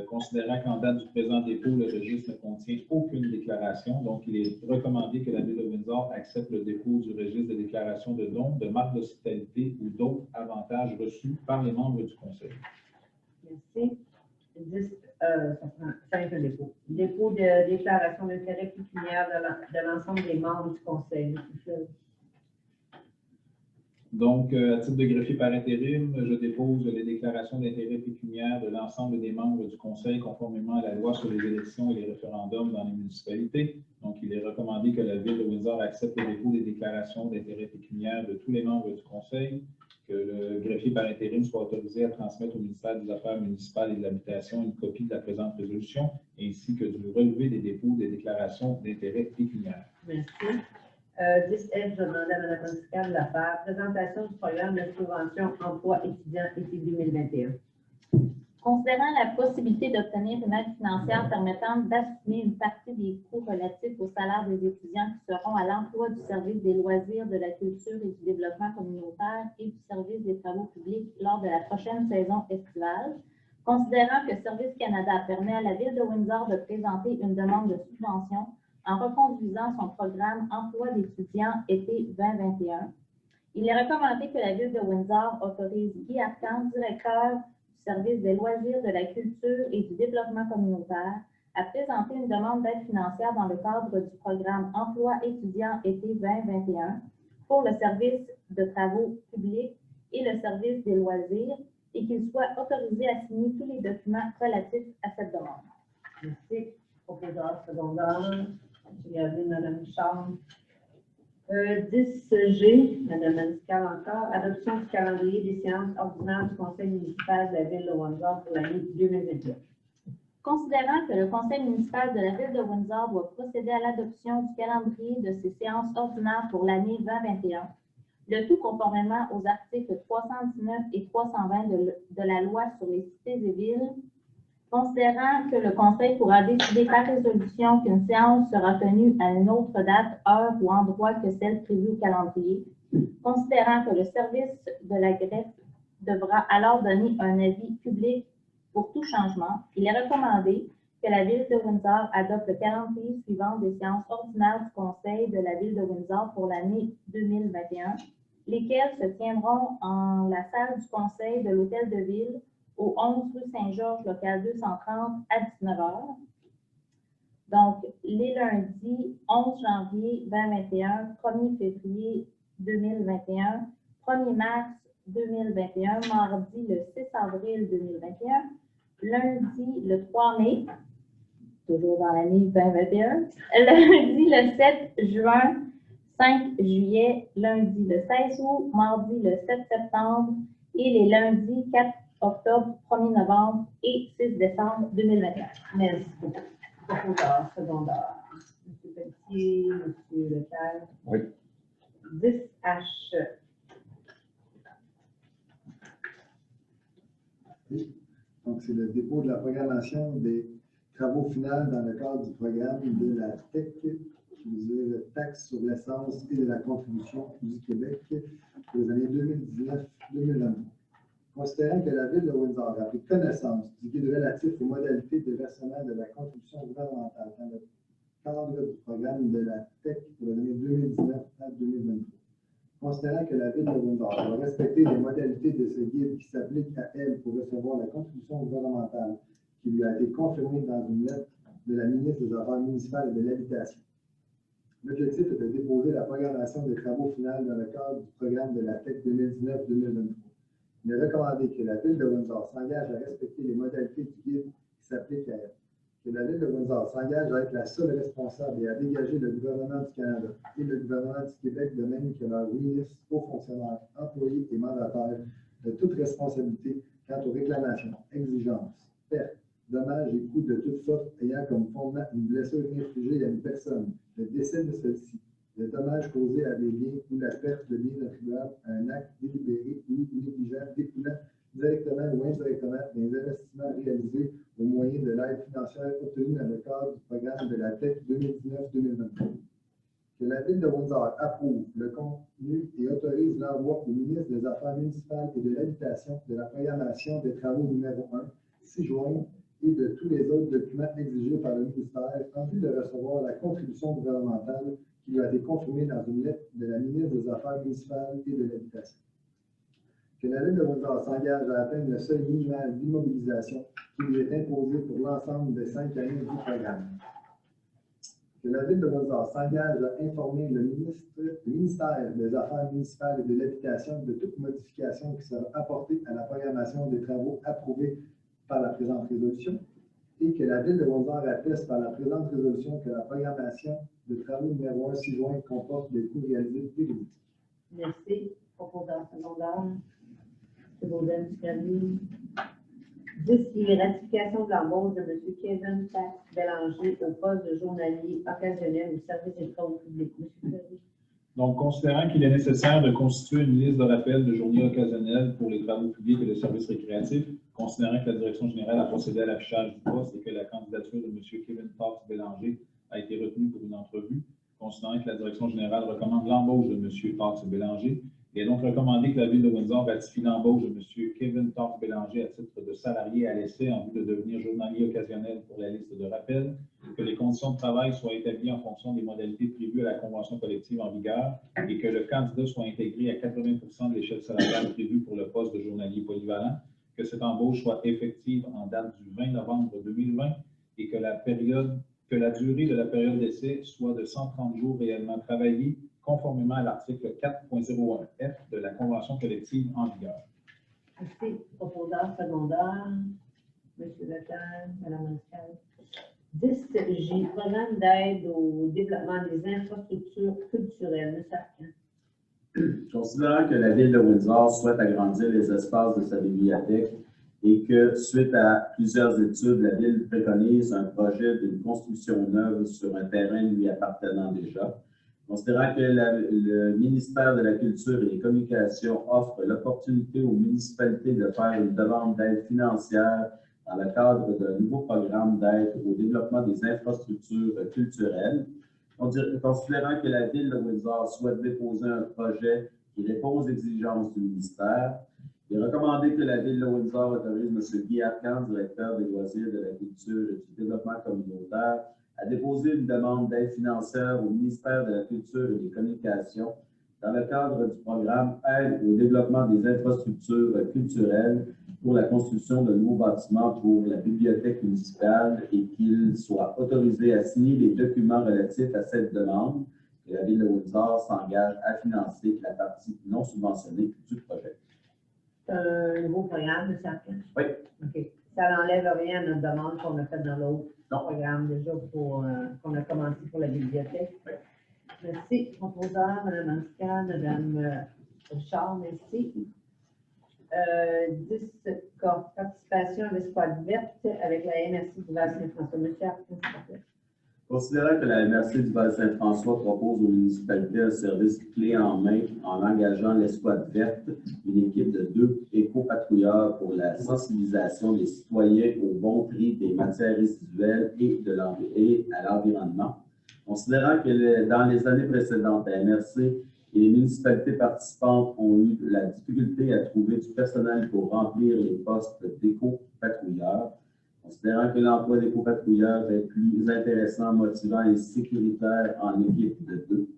Considérant qu'en date du présent dépôt, le registre ne contient aucune déclaration, donc il est recommandé que la Ville de Windsor accepte le dépôt du registre de déclaration de dons, de marques d'hospitalité ou d'autres avantages reçus par les membres du Conseil. Merci. 10, ça prend 5 dépôts. Dépôt de déclaration d'intérêt pécuniaire de l'ensemble des membres du Conseil. Donc, à titre de greffier par intérim, je dépose les déclarations d'intérêt pécuniaire de l'ensemble des membres du Conseil conformément à la loi sur les élections et les référendums dans les municipalités. Donc, il est recommandé que la Ville de Windsor accepte le dépôt des déclarations d'intérêt pécuniaire de tous les membres du Conseil, que le greffier par intérim soit autorisé à transmettre au ministère des Affaires municipales et de l'Habitation une copie de la présente résolution, ainsi que du relevé des dépôts des déclarations d'intérêt pécuniaire. Merci. 10F, je demandais à Mme Manscale de la faire. Présentation du programme de subvention emploi étudiant été 2021. Considérant la possibilité d'obtenir une aide financière permettant d'assumer une partie des coûts relatifs au salaire des étudiants qui seront à l'emploi du service des loisirs, de la culture et du développement communautaire et du service des travaux publics lors de la prochaine saison estivale, Considérant que Service Canada permet à la Ville de Windsor de présenter une demande de subvention en reconduisant son programme Emploi d'étudiants été 2021, il est recommandé que la Ville de Windsor autorise Guy Arcand, directeur du service des loisirs, de la culture et du développement communautaire, à présenter une demande d'aide financière dans le cadre du programme Emploi étudiant été 2021 pour le service de travaux publics et le service des loisirs et qu'il soit autorisé à signer tous les documents relatifs à cette demande. Merci. Proposeur secondaire. Regardez, Mme Richard. 10G, Mme Maniscal encore, adoption du calendrier des séances ordinaires du Conseil municipal de la Ville de Windsor pour l'année 2021. Considérant que le Conseil municipal de la Ville de Windsor doit procéder à l'adoption du calendrier de ses séances ordinaires pour l'année 2021, le tout conformément aux articles 319 et 320 de la loi sur les cités et villes, considérant que le Conseil pourra décider par résolution qu'une séance sera tenue à une autre date, heure ou endroit que celle prévue au calendrier, considérant que le service de la greffe devra alors donner un avis public pour tout changement, il est recommandé que la Ville de Windsor adopte le calendrier suivant des séances ordinaires du Conseil de la Ville de Windsor pour l'année 2021, lesquelles se tiendront en la salle du Conseil de l'Hôtel de Ville au 11 rue Saint-Georges, local 230, à 19 h. Donc, les lundis 11 janvier 2021, 1er février 2021, 1er mars 2021, mardi le 6 avril 2021, lundi le 3 mai, toujours dans l'année 2021, lundi le 7 juin, 5 juillet, lundi le 16 août, mardi le 7 septembre et les lundis 4 octobre, 1er novembre et 6 décembre 2021. Merci beaucoup. Proposeur secondaire. M. Pelletier, M. Leclerc. Oui. 10H. Donc, c'est le dépôt de la programmation des travaux finaux dans le cadre du programme de la TEC, qui veut dire Taxe sur l'essence et de la contribution du Québec pour les années 2019-2023. Considérant que la Ville de Windsor a pris connaissance du guide relatif aux modalités de versement de la contribution gouvernementale dans le cadre du programme de la TEC pour les années 2019 à 2023. Considérant que la Ville de Windsor doit respecter les modalités de ce guide qui s'applique à elle pour recevoir la contribution gouvernementale qui lui a été confirmée dans une lettre de la ministre des Affaires municipales et de l'Habitation. L'objectif est de déposer la programmation des travaux finaux dans le cadre du programme de la TEC 2019-2023. Il est recommandé que la Ville de Windsor s'engage à respecter les modalités du guide qui s'appliquent à elle. Que la Ville de Windsor s'engage à être la seule responsable et à dégager le gouvernement du Canada et le gouvernement du Québec, de même que leurs ministres, hauts fonctionnaires, employés et mandataires, de toute responsabilité quant aux réclamations, exigences, pertes, dommages et coûts de toutes sortes ayant comme fondement une blessure infligée à une personne, le décès de celle-ci, le dommage causé à des biens ou la perte de biens attribuables à un acte délibéré ou négligent découlant directement ou indirectement des investissements réalisés au moyen de l'aide financière obtenue dans le cadre du programme de la TEC 2019-2023. Que la Ville de Windsor approuve le contenu et autorise l'envoi au ministre des Affaires municipales et de l'Habitation de la programmation des travaux numéro 1, 6 juin, et de tous les autres documents exigés par le ministère en vue de recevoir la contribution gouvernementale qui lui a été confirmée dans une lettre de la ministre des Affaires municipales et de l'Habitation. Que la Ville de Windsor s'engage à atteindre le seuil minimal d'immobilisation qui lui est imposé pour l'ensemble des 5 années du programme. Que la Ville de Windsor s'engage à informer le ministère des Affaires municipales et de l'Habitation de toute modification qui sera apportée à la programmation des travaux approuvés par la présente résolution, et que la Ville de Windsor atteste par la présente résolution que la programmation de travaux numéro 1 6 juin comporte des coûts réalisés véridiques. Merci. Proposeur secondaire. M. Baudin-Ducamier. 10, ratification de l'embauche de M. Kevin Bélanger au poste de journalier occasionnel au service des travaux publics. M. Ferry. Donc, considérant qu'il est nécessaire de constituer une liste de rappel de journées occasionnelles pour les travaux publics et les services récréatifs, considérant que la Direction générale a procédé à l'affichage du poste et que la candidature de M. Kevin Fox Bélanger a été retenue pour une entrevue, considérant que la Direction générale recommande l'embauche de M. Fox Bélanger Il est donc recommandé que la Ville de Windsor ratifie l'embauche de M. Kevin Torres-Bélanger à titre de salarié à l'essai en vue de devenir journalier occasionnel pour la liste de rappel, que les conditions de travail soient établies en fonction des modalités prévues à la convention collective en vigueur et que le candidat soit intégré à 80% de l'échelle salariale prévue pour le poste de journalier polyvalent, que cette embauche soit effective en date du 20 novembre 2020 et que la durée de la période d'essai soit de 130 jours réellement travaillés, conformément à l'article 4.01F de la Convention collective en vigueur. Merci. Proposeur secondaire, M. Leclerc, Mme Anscal. 10J, programme d'aide au développement des infrastructures culturelles. M. Arcan. Considérant que la Ville de Windsor souhaite agrandir les espaces de sa bibliothèque et que, suite à plusieurs études, la Ville préconise un projet d'une construction neuve sur un terrain lui appartenant déjà, considérant que le ministère de la Culture et des Communications offre l'opportunité aux municipalités de faire une demande d'aide financière dans le cadre d'un nouveau programme d'aide au développement des infrastructures culturelles, considérant que la Ville de Windsor souhaite déposer un projet qui répond aux exigences du ministère, il est recommandé que la Ville de Windsor autorise M. Guy Arcan, directeur des loisirs, de la culture et du développement communautaire, à déposer une demande d'aide financière au ministère de la Culture et des Communications dans le cadre du programme Aide au développement des infrastructures culturelles pour la construction de nouveaux bâtiments pour la bibliothèque municipale et qu'il soit autorisé à signer les documents relatifs à cette demande que la Ville de Windsor s'engage à financer la partie non subventionnée du projet. C'est un nouveau programme, M. Arcan? Oui. OK. Ça n'enlève rien à notre demande qu'on a faite dans l'autre programme déjà qu'on a commencé pour la bibliothèque. Oui. Merci. Proposeur, Mme Anscal, Mme Richard, merci. 10K, participation à l'escouade verte avec la MRC du Val-Saint-François. M. Arcan, s'il vous plaît. Considérant que la MRC du Val-Saint-François propose aux municipalités un service clé en main en engageant l'escouade verte, une équipe de 2 éco-patrouilleurs pour la sensibilisation des citoyens au bon tri des matières résiduelles et à l'environnement. Considérant que dans les années précédentes, la MRC et les municipalités participantes ont eu la difficulté à trouver du personnel pour remplir les postes d'éco-patrouilleurs, considérant que l'emploi d'éco-patrouilleurs est plus intéressant, motivant et sécuritaire en équipe de 2.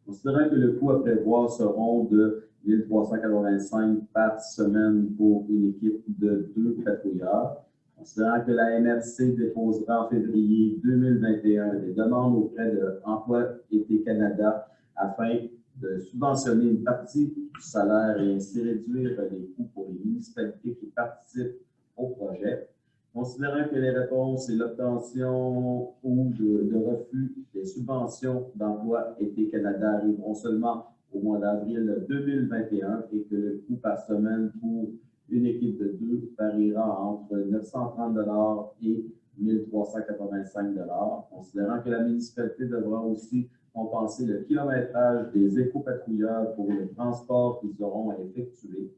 Considérant que le coût à prévoir seront de 1 385 par semaine pour une équipe de 2 patrouilleurs. Considérant que la MRC déposera en février 2021 des demandes auprès de Emploi Été Canada afin de subventionner une partie du salaire et ainsi réduire les coûts pour les municipalités qui participent au projet. Considérant que les réponses et l'obtention ou de refus des subventions d'emploi Été Canada arriveront seulement au mois d'avril 2021 et que le coût par semaine pour une équipe de 2 variera entre 930 $ et 1 385 $, considérant que la municipalité devra aussi compenser le kilométrage des éco-patrouilleurs pour le transport qu'ils auront à effectuer.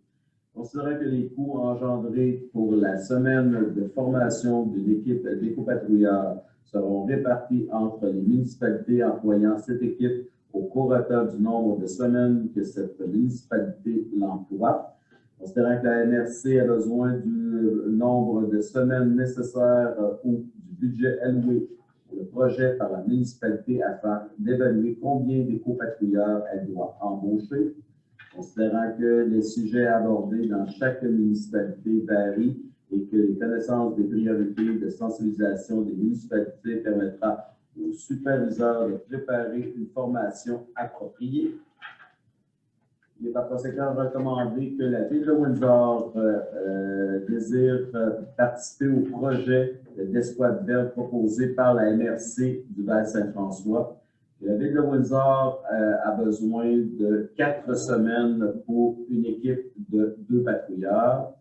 Considérant que les coûts engendrés pour la semaine de formation d'une équipe d'éco-patrouilleurs seront répartis entre les municipalités employant cette équipe au prorata du nombre de semaines que cette municipalité l'emploie. Considérant que la MRC a besoin du nombre de semaines nécessaires ou du budget alloué pour le projet par la municipalité afin d'évaluer combien d'éco-patrouilleurs elle doit embaucher. Considérant que les sujets abordés dans chaque municipalité varient et que les connaissances des priorités de sensibilisation des municipalités permettra aux superviseurs de préparer une formation appropriée. Il est par conséquent recommandé que la Ville de Windsor désire participer au projet d'escouade verte proposé par la MRC du Val-Saint-François. La Ville de Windsor a besoin de 4 semaines pour une équipe de 2 patrouilleurs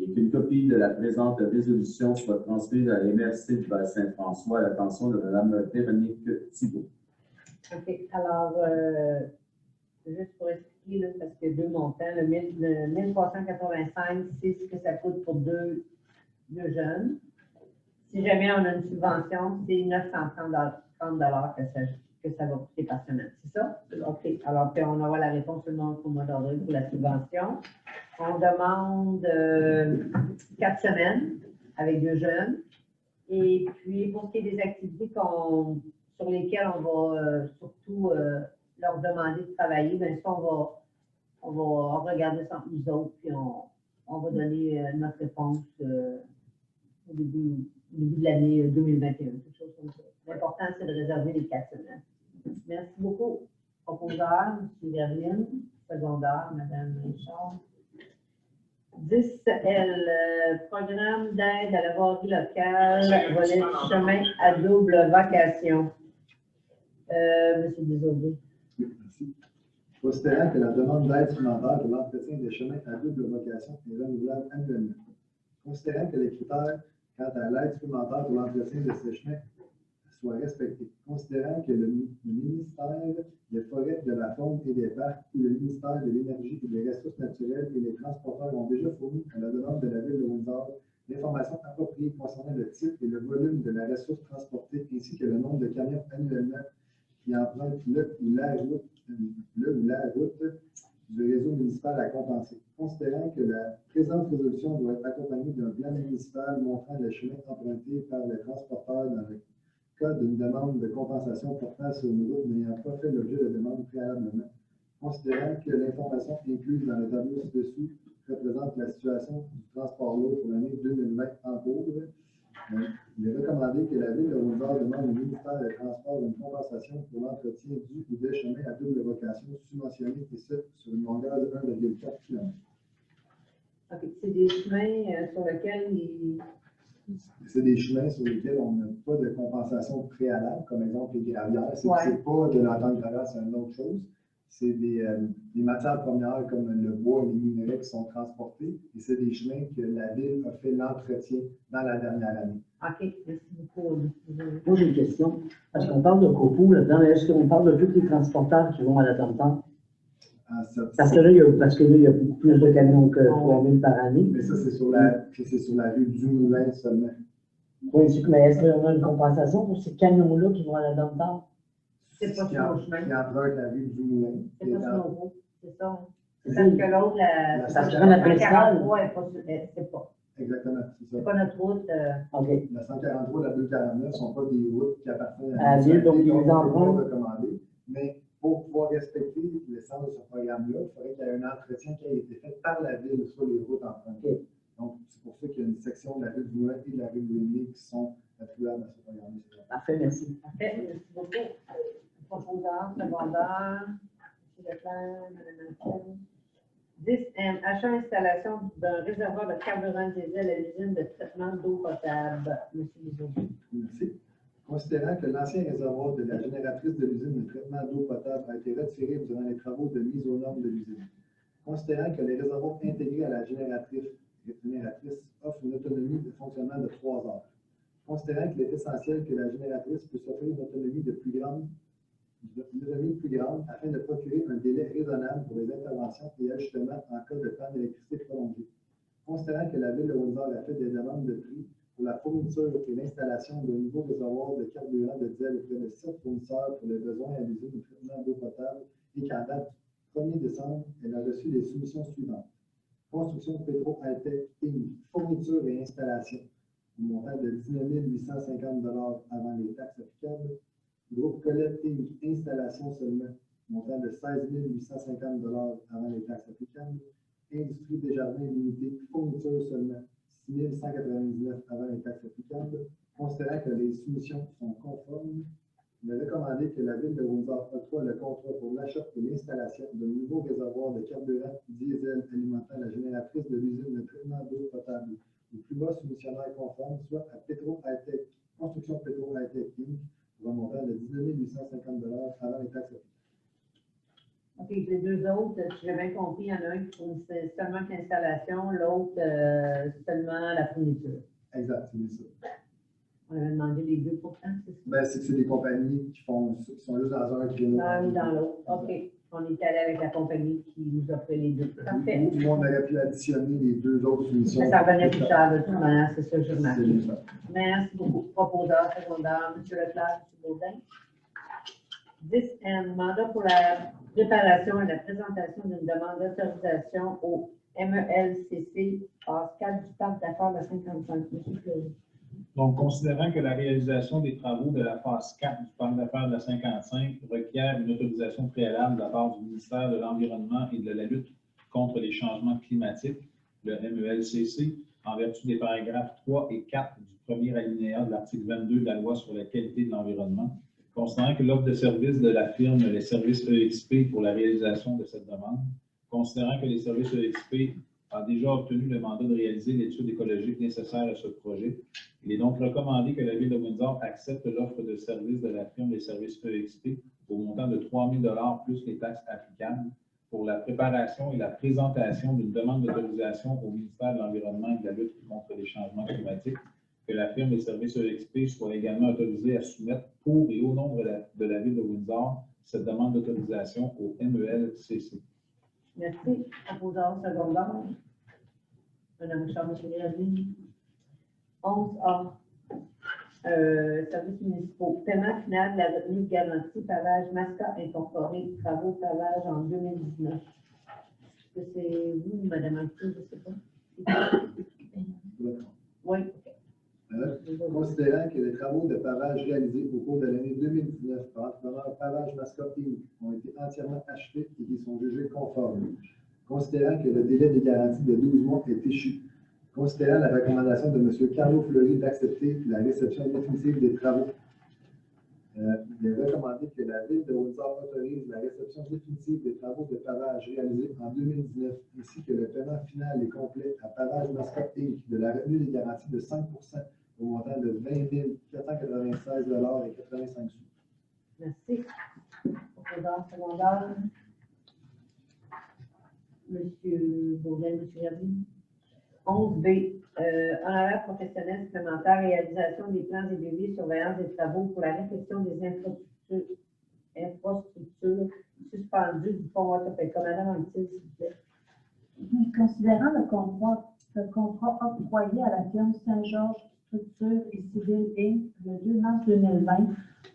et qu'une copie de la présente résolution soit transmise à la MRC du Val-Saint-François à l'attention de Mme Véronique Thibault. OK. Alors, juste pour expliquer, là, parce qu'il y a 2 montants, le 1 385, c'est ce que ça coûte pour 2 jeunes. Si jamais on a une subvention, c'est 930 $ que que ça va coûter par semaine, c'est ça? OK. Alors, puis on aura la réponse seulement au mois d'avril pour la subvention. On demande 4 semaines avec 2 jeunes. Et puis, pour ce qui est des activités sur lesquelles on va surtout leur demander de travailler, bien ça, on va regarder ça entre nous autres, puis on va donner notre réponse au début de l'année 2021, quelque chose comme ça. L'important, c'est de réserver les 4 semaines. Merci beaucoup. Proposeur, M. Verline. Secondaire, Mme Richard. 10L, programme d'aide à la voirie locale, volet chemin à double vocation. M. Desaubry. Merci. Considérant que la demande d'aide supplémentaire pour l'entretien des chemins à double vocation est renouvelable annuellement. Considérant que les critères quant à l'aide supplémentaire pour l'entretien de ces chemins soient respectés. Considérant que le ministère des Forêts, de la Faune et des Parcs ou le ministère de l'Énergie et des Ressources naturelles et les transporteurs ont déjà fourni à la demande de la Ville de Windsor l'information appropriée concernant le type et le volume de la ressource transportée ainsi que le nombre de camions annuellement qui empruntent le ou la route du réseau municipal à compenser. Considérant que la présente résolution doit être accompagnée d'un plan municipal montrant les chemins empruntés par les transporteurs dans le cas d'une demande de compensation portant sur une route n'ayant pas fait l'objet de demande préalablement. Considérant que l'information incluse dans le tableau ci-dessous représente la situation du transport lourd pour l'année 2020 en cours, il est recommandé que la Ville de Windsor demande au ministère des Transports une compensation pour l'entretien du ou des chemins à double vocation subventionnés et ce, sur une longueur de 1,4 km. OK. C'est des chemins sur lesquels C'est des chemins sur lesquels on n'a pas de compensation préalable, comme exemple les gravières. C'est pas de l'entente gravière, c'est une autre chose. C'est des matières premières comme le bois et les minerais qui sont transportés. Et c'est des chemins que la Ville a fait l'entretien dans la dernière année. OK, merci beaucoup. Moi, j'ai une question. Parce qu'on parle de copeaux là-dedans, mais est-ce qu'on parle de tous les transporteurs qui vont à la Tom-Tom? Parce que là, il y a beaucoup plus de camions que 3000 par année. Mais ça, c'est sur la rue du Moulin seulement. Oui, mais est-ce qu'on a une compensation pour ces camions-là qui vont à la Tom-Tom? C'est pas sur nos chemins. Qui empruntent la rue du Moulin. C'est pas sur nos routes, c'est ça. C'est parce que l'autre, la principale. C'est pas. Exactement, c'est ça. C'est pas notre route. OK. La 143 et la 249 ne sont pas des routes qui appartiennent à la ville, donc ils les empruntent. recommandés. Mais pour pouvoir respecter l'essence de ce programme-là, il faudrait qu'il y ait un entretien qui ait été fait par la ville sur les routes empruntées. Okay. Donc, c'est pour ça qu'il y a une section de la rue du Moulin et de la rue de Louis qui sont attribuables à ce programme-là. Parfait, merci. Parfait, merci beaucoup. Profondeur, secondaire, M. Leclerc, Mme Martin. 10M, achat installation d'un réservoir de carburant diesel à l'usine de traitement d'eau potable. M. Desaubry. Merci. Considérant que l'ancien réservoir de la génératrice de l'usine de traitement d'eau potable a été retiré durant les travaux de mise aux normes de l'usine. Considérant que les réservoirs intégrés à la génératrice offrent une autonomie de fonctionnement de 3 heures. Considérant qu'il est essentiel que la génératrice puisse offrir une autonomie plus grande afin de procurer un délai raisonnable pour les interventions et ajustements en cas de panne d'électricité prolongée. Considérant que la Ville de Windsor a fait des demandes de prix pour la fourniture et l'installation de nouveaux réservoirs de carburant de diesel auprès de 7 fournisseurs pour les besoins à l'usine de traitement d'eau potable et qu'en date du 1er décembre, elle a reçu les soumissions suivantes. Construction Petro Hightech Inc. Fourniture et installation au montant de 19 850 avant les taxes applicables. Groupe Colette Inc. Installation seulement, montant de 16 850 avant les taxes applicables. Industrie Desjardins Limitée, fourniture seulement, 6 199 avant les taxes applicables. Considérant que les soumissions sont conformes, il est recommandé que la Ville de Windsor octroie le contrat pour l'achat et l'installation de nouveaux réservoirs de carburant diesel alimentant la génératrice de l'usine de traitement d'eau potable au plus bas soumissionnaire conforme, soit à Petro Hightech, Construction Petro Hightech Inc. pour un montant de 19 850 avant les taxes applicables. OK, les deux autres, si j'ai bien compris, il y en a un qui fournissait seulement l'installation, l'autre seulement la fourniture. Exact, c'est ça. On avait demandé les deux pourtant, c'est ça? Ben, c'est que c'est des compagnies qui sont juste dans un créneau. Dans l'autre. OK. On est allé avec la compagnie qui nous offrait les deux. Parfait. Tout le monde aurait pu additionner les deux autres solutions. Mais ça revenait plus cher de toute manière, c'est ça que j'ai remarqué. C'est ça. Merci beaucoup. Proposeur, secondaire, M. Leclerc, M. Baudin. 10N, mandat pour la préparation et la présentation d'une demande d'autorisation au MELCC, phase 4 du parc d'affaires de 55. Monsieur Fleury. Donc, considérant que la réalisation des travaux de la phase 4 du parc d'affaires de la 55 requiert une autorisation préalable de la part du ministère de l'Environnement et de la lutte contre les changements climatiques, le MELCC, en vertu des paragraphes 3 et 4 du premier alinéa de l'article 22 de la loi sur la qualité de l'environnement, considérant que l'offre de services de la firme les services EXP pour la réalisation de cette demande, considérant que les services EXP a déjà obtenu le mandat de réaliser l'étude écologique nécessaire à ce projet, il est donc recommandé que la Ville de Windsor accepte l'offre de services de la firme des services EXP au montant de 3 000 $ plus les taxes applicables pour la préparation et la présentation d'une demande d'autorisation au ministère de l'Environnement et de la lutte contre les changements climatiques, que la firme des services EXP soit également autorisée à soumettre pour et au nom de la Ville de Windsor cette demande d'autorisation au MELCC. Merci. Proposant secondaire. Madame Richard, M. Gravine. 11A. Services municipaux. Paiement final de la retenue de garantie pavage Masca incorporé, travaux pavage en 2019. Est-ce que c'est vous, Madame Antier, je ne sais pas? Oui. Considérant que les travaux de pavage réalisés au cours de l'année 2019 par l'entrepreneur Pavage Masca Inc. ont été entièrement achevés et qui sont jugés conformes. Considérant que le délai de garantie de 12 mois est échu. Considérant la recommandation de M. Carlo Fleury d'accepter la réception définitive des travaux. Il est recommandé que la Ville de Windsor autorise la réception définitive des travaux de pavage réalisés en 2019, ainsi que le paiement final et complet à Pavage Masca Inc. de la retenue des garanties de 5 au montant de 20 496,85 $. Merci. Proposant secondaire. Monsieur Baudin, M. Gravine. 11B, honoraires professionnels supplémentaires, réalisation des plans et devis, surveillance des travaux pour la réfection des infrastructures suspendues du pont Watopeka. Madame Antier, s'il vous plaît. Considérant le contrat octroyé à la firme Saint-Georges Structures et Civil Inc. le 2 mars 2020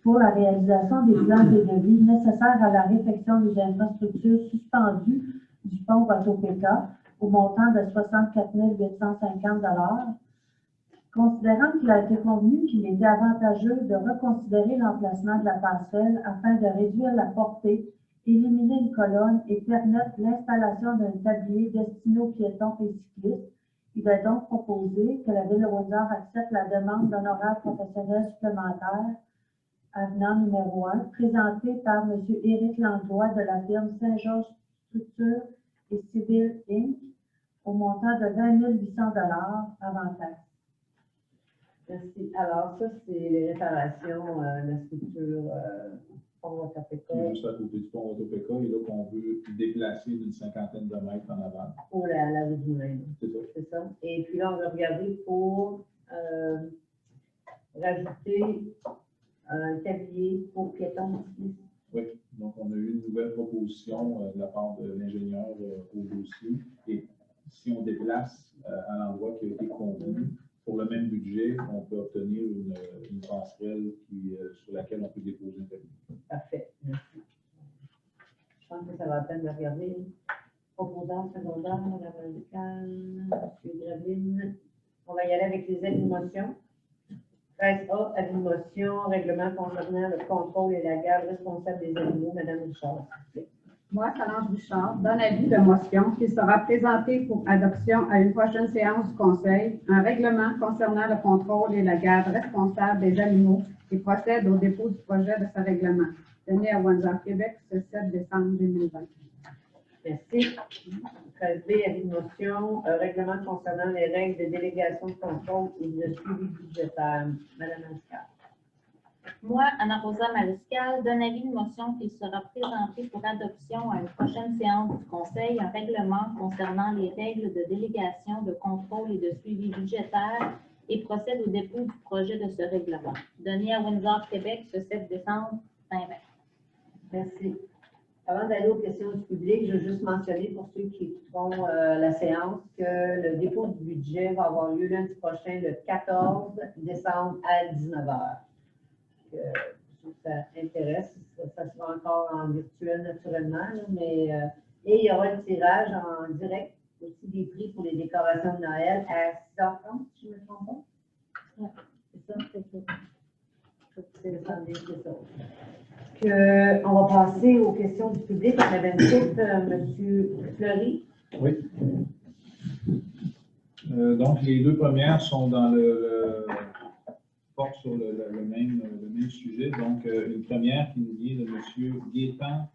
pour la réalisation des plans et devis nécessaires à la réfection des infrastructures suspendues du pont Watopeka, au montant de 64 850 $. Considérant qu'il a été convenu qu'il était avantageux de reconsidérer l'emplacement de la passerelle afin de réduire la portée, éliminer une colonne et permettre l'installation d'un tablier destiné aux piétons et cyclistes, il est donc proposé que la Ville de Windsor accepte la demande d'honoraires professionnels supplémentaires avenant numéro 1, présentée par M. Éric Langlois de la firme Saint-Georges Structures et Civil Inc. au montant de 20 800 $ avant taxe. Merci. Alors, ça, c'est les réparations de la structure pont Watopeka. Juste à côté du pont Watopeka, et là qu'on veut déplacer d'une 50aine de mètres en avant. Pour la rue du Maine. C'est ça. C'est ça. Et puis là, on va regarder pour rajouter un tablier pour piétons ici. Oui, donc on a eu une nouvelle proposition de la part de l'ingénieur au dossier. Et si on déplace à l'endroit qui a été convenu, pour le même budget, on peut obtenir une passerelle sur laquelle on peut déposer un tablier. Parfait. Merci. Je pense que ça va la peine de regarder. Proposant secondaire, Mme Radical, M. Gravine. On va y aller avec les aides de motion. 13A, avis de motion, règlement concernant le contrôle et la garde responsable des animaux. Mme Richard. Moi, Solange Bouchard, donne avis de motion qui sera présenté pour adoption à une prochaine séance du Conseil, un règlement concernant le contrôle et la garde responsable des animaux et procède au dépôt du projet de ce règlement, donné à Windsor, Québec, ce 7 décembre 2020. Merci. 13B, avis de motion, règlement concernant les règles de délégation de contrôle et de suivi budgétaire. Mme Radical. Moi, Anna Rosa Mariscal, donne avis de motion qui sera présenté pour adoption à une prochaine séance du Conseil, un règlement concernant les règles de délégation, de contrôle et de suivi budgétaire et procède au dépôt du projet de ce règlement, donné à Windsor, Québec, ce 7 décembre 2020. Merci. Avant d'aller aux questions du public, je veux juste mentionner pour ceux qui écouteront la séance que le dépôt du budget va avoir lieu lundi prochain, le 14 décembre à 19h. trouve que ça intéresse. Ça sera encore en virtuel naturellement, là, mais et il y aura un tirage en direct aussi des prix pour les décorations de Noël à 6h30, si je ne me trompe pas. Ouais. C'est ça, c'est ça. On va passer aux questions du public. On avait une petite, M. Fleury. Oui. Donc, les deux premières sont dans portent sur le même sujet. Donc, une première qui nous vient de M. Gaétan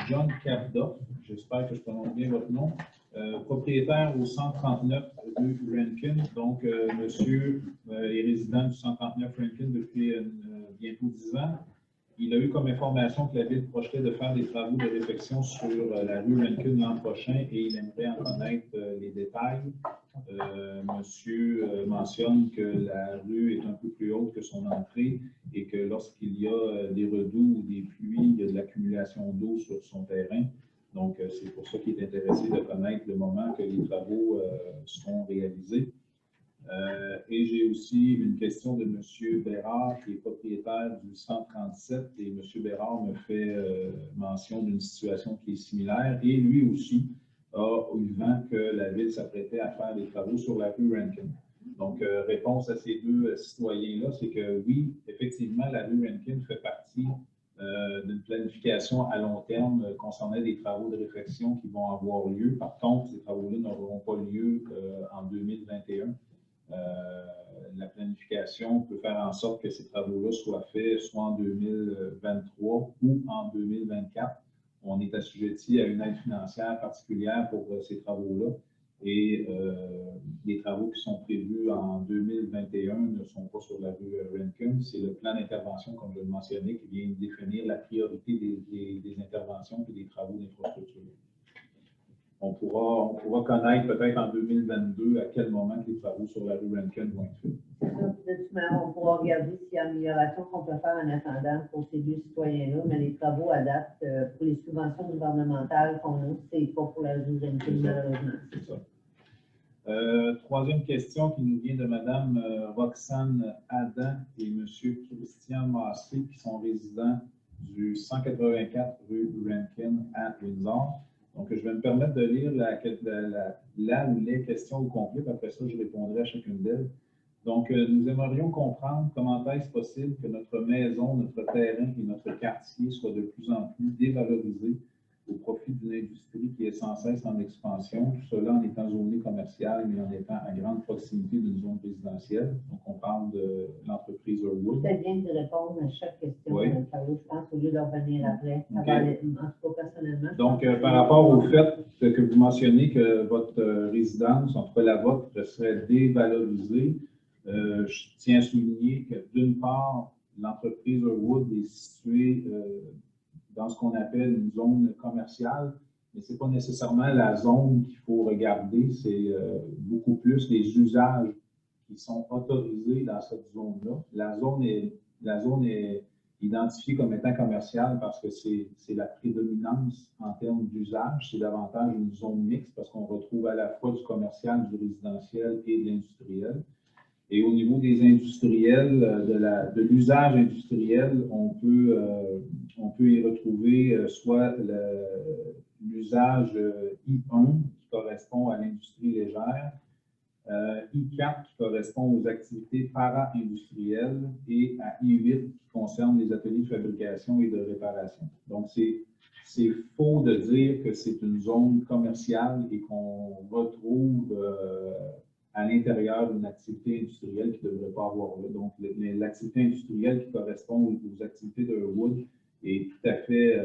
John Capdoff, j'espère que je prononce bien votre nom, propriétaire au 139 rue Rankin. Donc, monsieur est résident du 139 Rankin depuis bientôt 10 ans. Il a eu comme information que la Ville projetait de faire des travaux de réfection sur la rue Rankin l'an prochain et il aimerait en connaître les détails. Monsieur mentionne que la rue est un peu plus haute que son entrée et que lorsqu'il y a des redoux ou des pluies, il y a de l'accumulation d'eau sur son terrain. Donc, c'est pour ça qu'il est intéressé de connaître le moment que les travaux seront réalisés. Et j'ai aussi une question de M. Bérard, qui est propriétaire du 137, et M. Bérard me fait mention d'une situation qui est similaire, et lui aussi a eu vent que la Ville s'apprêtait à faire des travaux sur la rue Rankin. Donc, réponse à ces deux citoyens-là, c'est que oui, effectivement, la rue Rankin fait partie d'une planification à long terme concernant des travaux de réfection qui vont avoir lieu. Par contre, ces travaux-là n'auront pas lieu en 2021. La planification peut faire en sorte que ces travaux-là soient faits soit en 2023 ou en 2024. On est assujetti à une aide financière particulière pour ces travaux-là et les travaux qui sont prévus en 2021 ne sont pas sur la rue Rankin. C'est le plan d'intervention, comme je le mentionnais, qui vient définir la priorité des interventions et des travaux d'infrastructure. On pourra connaître peut-être en 2022 à quel moment les travaux sur la rue Rankin vont être faits. C'est ça. De toute manière, on pourra regarder s'il y a amélioration qu'on peut faire en attendant pour ces deux citoyens-là, mais les travaux à date, pour les subventions gouvernementales qu'on a, c'est pas pour la rue Rankin, malheureusement. C'est ça. Troisième question qui nous vient de Mme Roxane Adam et M. Christian Massé, qui sont résidents du 184 rue Rankin à Windsor. Donc, je vais me permettre de lire la ou les questions au complet, puis après ça, je répondrai à chacune d'elles. Donc, nous aimerions comprendre comment est-ce possible que notre maison, notre terrain et notre quartier soient de plus en plus dévalorisés au profit d'une industrie qui est sans cesse en expansion, tout cela en étant zonée commerciale, mais en étant à grande proximité d'une zone résidentielle. Donc, on parle de l'entreprise Urwood. C'est bien de répondre à chaque question, oui. Je pense, au lieu de revenir après. Okay. En tout cas, personnellement. Donc, par rapport au fait que vous mentionnez que votre résidence, en tout cas la vôtre, serait dévalorisée, je tiens à souligner que d'une part, l'entreprise Urwood est située dans ce qu'on appelle une zone commerciale, mais ce n'est pas nécessairement la zone qu'il faut regarder, c'est beaucoup plus les usages qui sont autorisés dans cette zone-là. La zone est identifiée comme étant commerciale parce que c'est la prédominance en termes d'usage, c'est davantage une zone mixte parce qu'on retrouve à la fois du commercial, du résidentiel et de l'industriel. Et au niveau des industriels, de l'usage industriel, on peut y retrouver soit l'usage I1 qui correspond à l'industrie légère, I4 qui correspond aux activités para-industrielles et à I8 qui concerne les ateliers de fabrication et de réparation. Donc, c'est faux de dire que c'est une zone commerciale et qu'on retrouve à l'intérieur d'une activité industrielle qui ne devrait pas avoir là. Donc, l'activité industrielle qui correspond aux activités de Urwood est tout à fait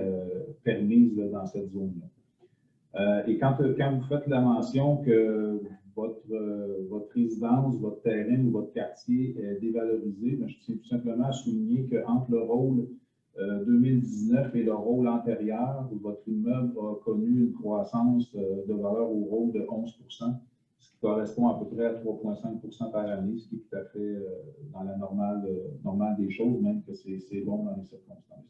permise là, dans cette zone-là. Et quand vous faites la mention que votre résidence, votre terrain ou votre quartier est dévalorisé, bien, je tiens tout simplement à souligner qu'entre le rôle 2019 et le rôle antérieur, où votre immeuble a connu une croissance de valeur au rôle de 11 %, ce qui correspond à peu près à 3,5 % par année, ce qui est tout à fait dans la normale des choses, même que c'est bon dans les circonstances.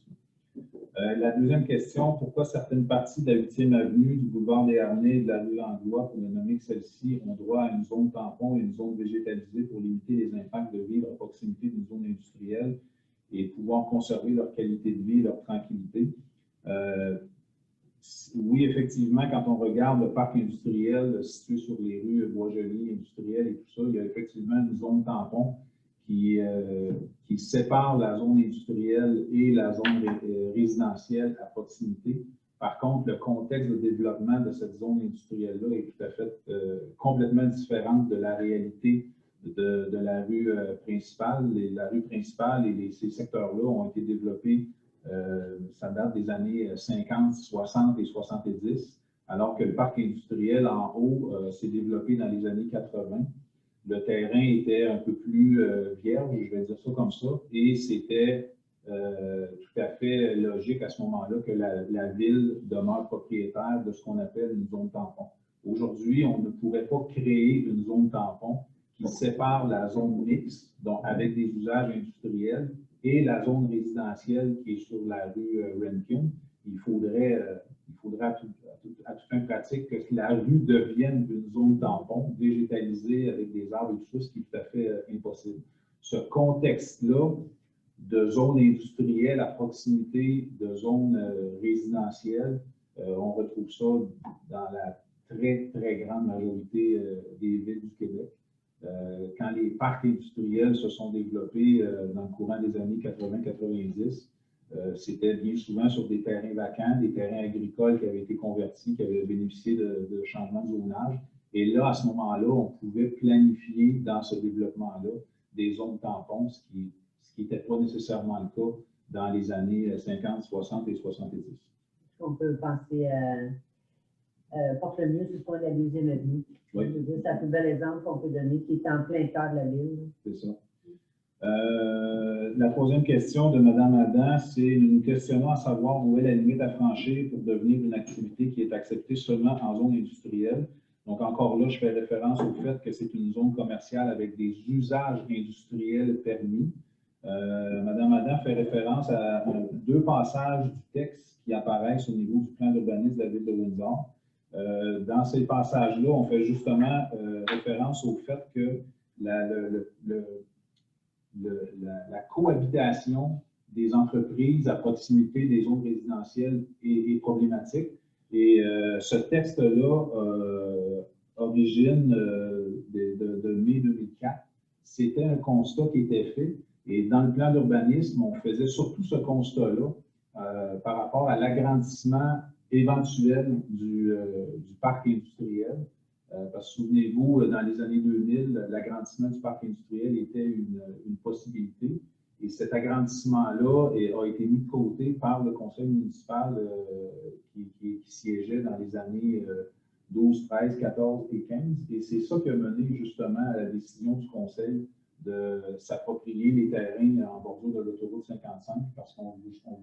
La deuxième question, pourquoi certaines parties de la 8e avenue, du boulevard des Harnais et de la rue Langlois, pour ne nommer que celle-ci, ont droit à une zone tampon et une zone végétalisée pour limiter les impacts de vivre à proximité d'une zone industrielle, et pouvoir conserver leur qualité de vie, leur tranquillité. Oui, effectivement, quand on regarde le parc industriel situé sur les rues Boisjoli, industriel et tout ça, il y a effectivement une zone tampon qui sépare la zone industrielle et la zone résidentielle à proximité. Par contre, le contexte de développement de cette zone industrielle-là est tout à fait complètement différent de la réalité de la rue principale. La rue principale et ces secteurs-là ont été développés, ça date des années 50, 60 et 70, alors que le parc industriel en haut s'est développé dans les années 80. Le terrain était un peu plus vierge, je vais dire ça comme ça, et c'était tout à fait logique à ce moment-là que la ville demeure propriétaire de ce qu'on appelle une zone tampon. Aujourd'hui, on ne pourrait pas créer une zone tampon qui sépare la zone mixte, donc avec des usages industriels, et la zone résidentielle qui est sur la rue Rankin. Il faudrait à toute fin pratique que la rue devienne une zone tampon, végétalisée avec des arbres et tout ça, ce qui est tout à fait impossible. Ce contexte-là de zone industrielle à proximité de zones résidentielles, on retrouve ça dans la très, très grande majorité des villes du Québec. Quand les parcs industriels se sont développés dans le courant des années 80-90, c'était bien souvent sur des terrains vacants, des terrains agricoles qui avaient été convertis, qui avaient bénéficié de changements de zonage. Et là, à ce moment-là, on pouvait planifier dans ce développement-là des zones tampons, ce qui n'était pas nécessairement le cas dans les années 50, 60 et 70. On peut penser à Port-le-Mieux, c'est pas la deuxième avenue. Oui. C'est un plus bel exemple qu'on peut donner, qui est en plein cœur de la ville. C'est ça. La troisième question de Mme Adam, c'est nous questionnons à savoir où est la limite à franchir pour devenir une activité qui est acceptée seulement en zone industrielle. Donc, encore là, je fais référence au fait que c'est une zone commerciale avec des usages industriels permis. Mme Adam fait référence à deux passages du texte qui apparaissent au niveau du plan d'urbanisme de la ville de Windsor. Dans ces passages-là, on fait justement référence au fait que la cohabitation des entreprises à proximité des zones résidentielles est problématique. Et ce texte-là, origine de mai 2004, c'était un constat qui était fait. Et dans le plan d'urbanisme, on faisait surtout ce constat-là par rapport à l'agrandissement éventuel du parc industriel. Parce que souvenez-vous, dans les années 2000, l'agrandissement du parc industriel était une possibilité. Et cet agrandissement-là a été mis de côté par le conseil municipal qui siégeait dans les années 12, 13, 14 et 15. Et c'est ça qui a mené justement à la décision du conseil de s'approprier les terrains en bordure de l'autoroute 55 parce qu'on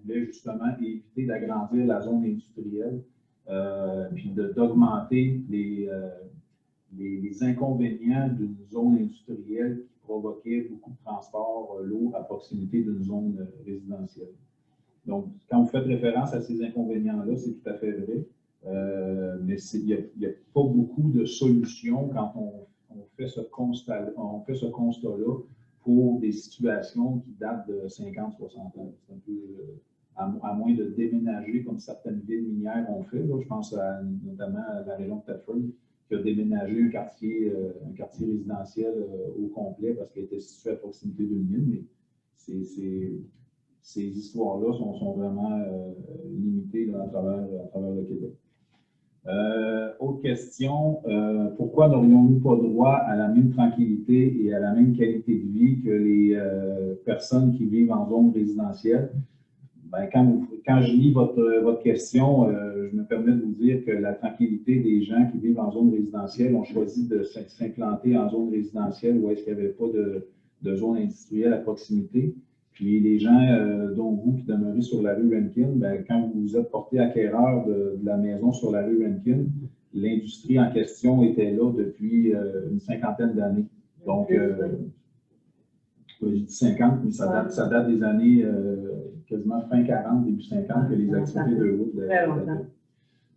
voulait justement éviter d'agrandir la zone industrielle puis d'augmenter les inconvénients d'une zone industrielle qui provoquait beaucoup de transports lourds à proximité d'une zone résidentielle. Donc, quand vous faites référence à ces inconvénients-là, c'est tout à fait vrai, mais il n'y a pas beaucoup de solutions quand on fait ce constat-là pour des situations qui datent de 50, 60 ans. C'est un peu, à moins de déménager comme certaines villes minières ont fait. Là, je pense notamment à la région de Thetford, qui a déménagé un quartier résidentiel au complet parce qu'il était situé à proximité d'une mine. Mais ces histoires-là sont vraiment limitées là, à travers le Québec. Autre question, pourquoi n'aurions-nous pas droit à la même tranquillité et à la même qualité de vie que les personnes qui vivent en zone résidentielle? Ben, quand je lis votre question, je me permets de vous dire que la tranquillité des gens qui vivent en zone résidentielle ont choisi de s'implanter en zone résidentielle où est-ce qu'il n'y avait pas de zone industrielle à proximité. Puis les gens, dont vous qui demeurez sur la rue Rankin, ben, quand vous êtes porté acquéreur de la maison sur la rue Rankin, l'industrie en question était là depuis une cinquantaine d'années. Donc, j'ai dit 50, mais ça date des années quasiment fin 40, début 50 que les activités de route.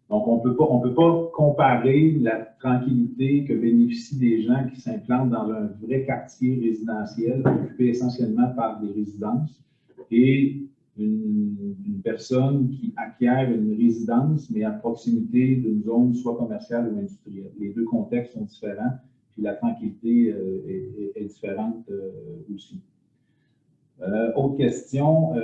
Donc, on peut pas comparer la tranquillité que bénéficient des gens qui s'implantent dans un vrai quartier résidentiel occupé essentiellement par des résidences et une personne qui acquiert une résidence, mais à proximité d'une zone soit commerciale ou industrielle. Les deux contextes sont différents, puis la tranquillité est différente aussi. Autre question,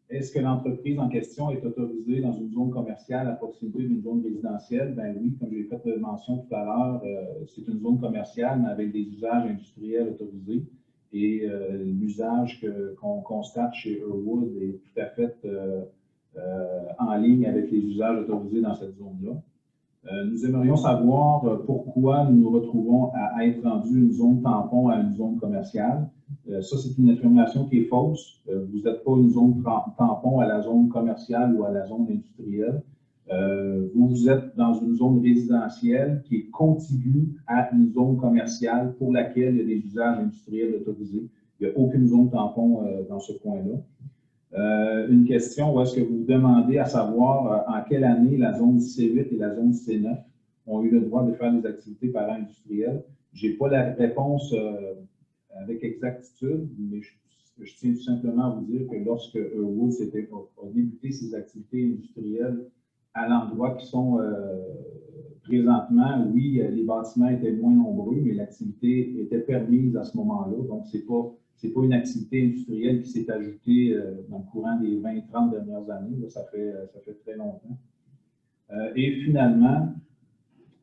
est-ce que l'entreprise en question est autorisée dans une zone commerciale à proximité d'une zone résidentielle? Ben oui, comme j'ai fait mention tout à l'heure, c'est une zone commerciale, mais avec des usages industriels autorisés. Et l'usage qu'on constate chez Earwood est tout à fait en ligne avec les usages autorisés dans cette zone-là. Nous aimerions savoir pourquoi nous nous retrouvons à être rendus une zone tampon à une zone commerciale. Ça, c'est une affirmation qui est fausse. Vous n'êtes pas une zone tampon à la zone commerciale ou à la zone industrielle. Vous êtes dans une zone résidentielle qui est contiguë à une zone commerciale pour laquelle il y a des usages industriels autorisés. Il n'y a aucune zone tampon dans ce coin-là. Une question, où est-ce que vous demandez à savoir en quelle année la zone C8 et la zone C9 ont eu le droit de faire des activités para-industrielles. Je n'ai pas la réponse avec exactitude, mais je tiens tout simplement à vous dire que lorsque Earwood a débuté ses activités industrielles à l'endroit qui sont présentement, oui, les bâtiments étaient moins nombreux, mais l'activité était permise à ce moment-là. Donc, c'est pas une activité industrielle qui s'est ajoutée dans le courant des 20-30 dernières années. Là, ça fait très longtemps. Et finalement,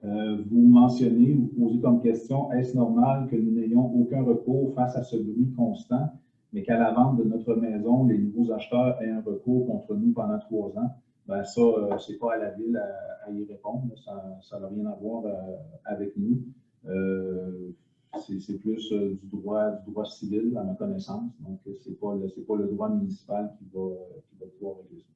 vous mentionnez, vous posez comme question, est-ce normal que nous n'ayons aucun recours face à ce bruit constant, mais qu'à la vente de notre maison, les nouveaux acheteurs aient un recours contre nous pendant 3 ans? Ben ça, c'est pas à la ville à y répondre. Ça n'a rien à voir avec nous. C'est plus du droit civil, à ma connaissance. Donc, c'est pas le droit municipal qui va pouvoir régler ça.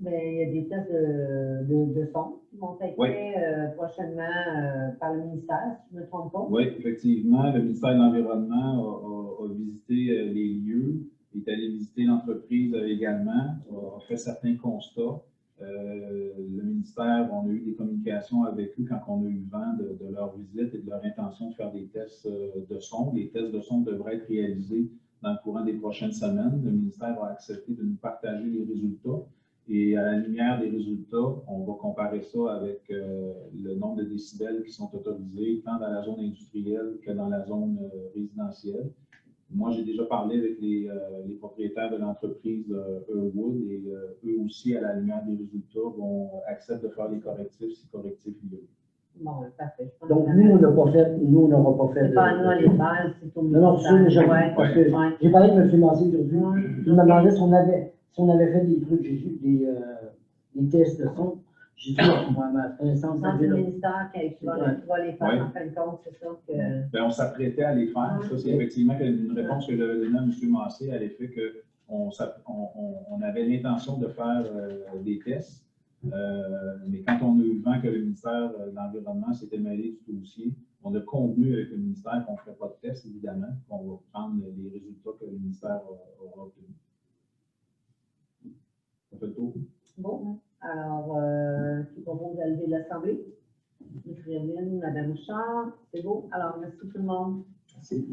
Ben, il y a des tests de son qui vont être faits prochainement par le ministère, si je ne me trompe pas. Oui, effectivement. Le ministère de l'Environnement a visité les lieux, est allé visiter l'entreprise également, a fait certains constats. Le ministère, on a eu des communications avec eux quand on a eu vent de leur visite et de leur intention de faire des tests de son. Les tests de son devraient être réalisés dans le courant des prochaines semaines. Le ministère a accepté de nous partager les résultats. Et à la lumière des résultats, on va comparer ça avec le nombre de décibels qui sont autorisés, tant dans la zone industrielle que dans la zone résidentielle. Moi, j'ai déjà parlé avec les propriétaires de l'entreprise Earwood et eux aussi, à la lumière des résultats, vont accepter de faire les correctifs si correctifs il y a. Bon, parfait. Donc, nous, on n'aura pas fait C'est pas à nous à les faire, c'est au Non, c'est une ministère. jamais. Parce que j'ai parlé de M. Massé aujourd'hui. Il m'a demandé si on avait fait des trucs, des tests de son. J'ai dit, moi, à ma connaissance, C'est le ministère qui va les faire, Ouais. en fin de compte, c'est ça que... Bien, on s'apprêtait à les faire. Ça, c'est effectivement une réponse que j'avais donnée à M. Massé à l'effet qu'on avait l'intention de faire des tests. Mais quand on a eu vent que le ministère de l'Environnement s'était mêlé du dossier, on a convenu avec le ministère qu'on ne ferait pas de test, évidemment, qu'on va prendre les résultats que le ministère aura obtenus. Ça fait le tour. Bon, alors, qui propose à lever l'Assemblée? M. Révin, Mme Richard, c'est beau. Alors, merci tout le monde. Merci.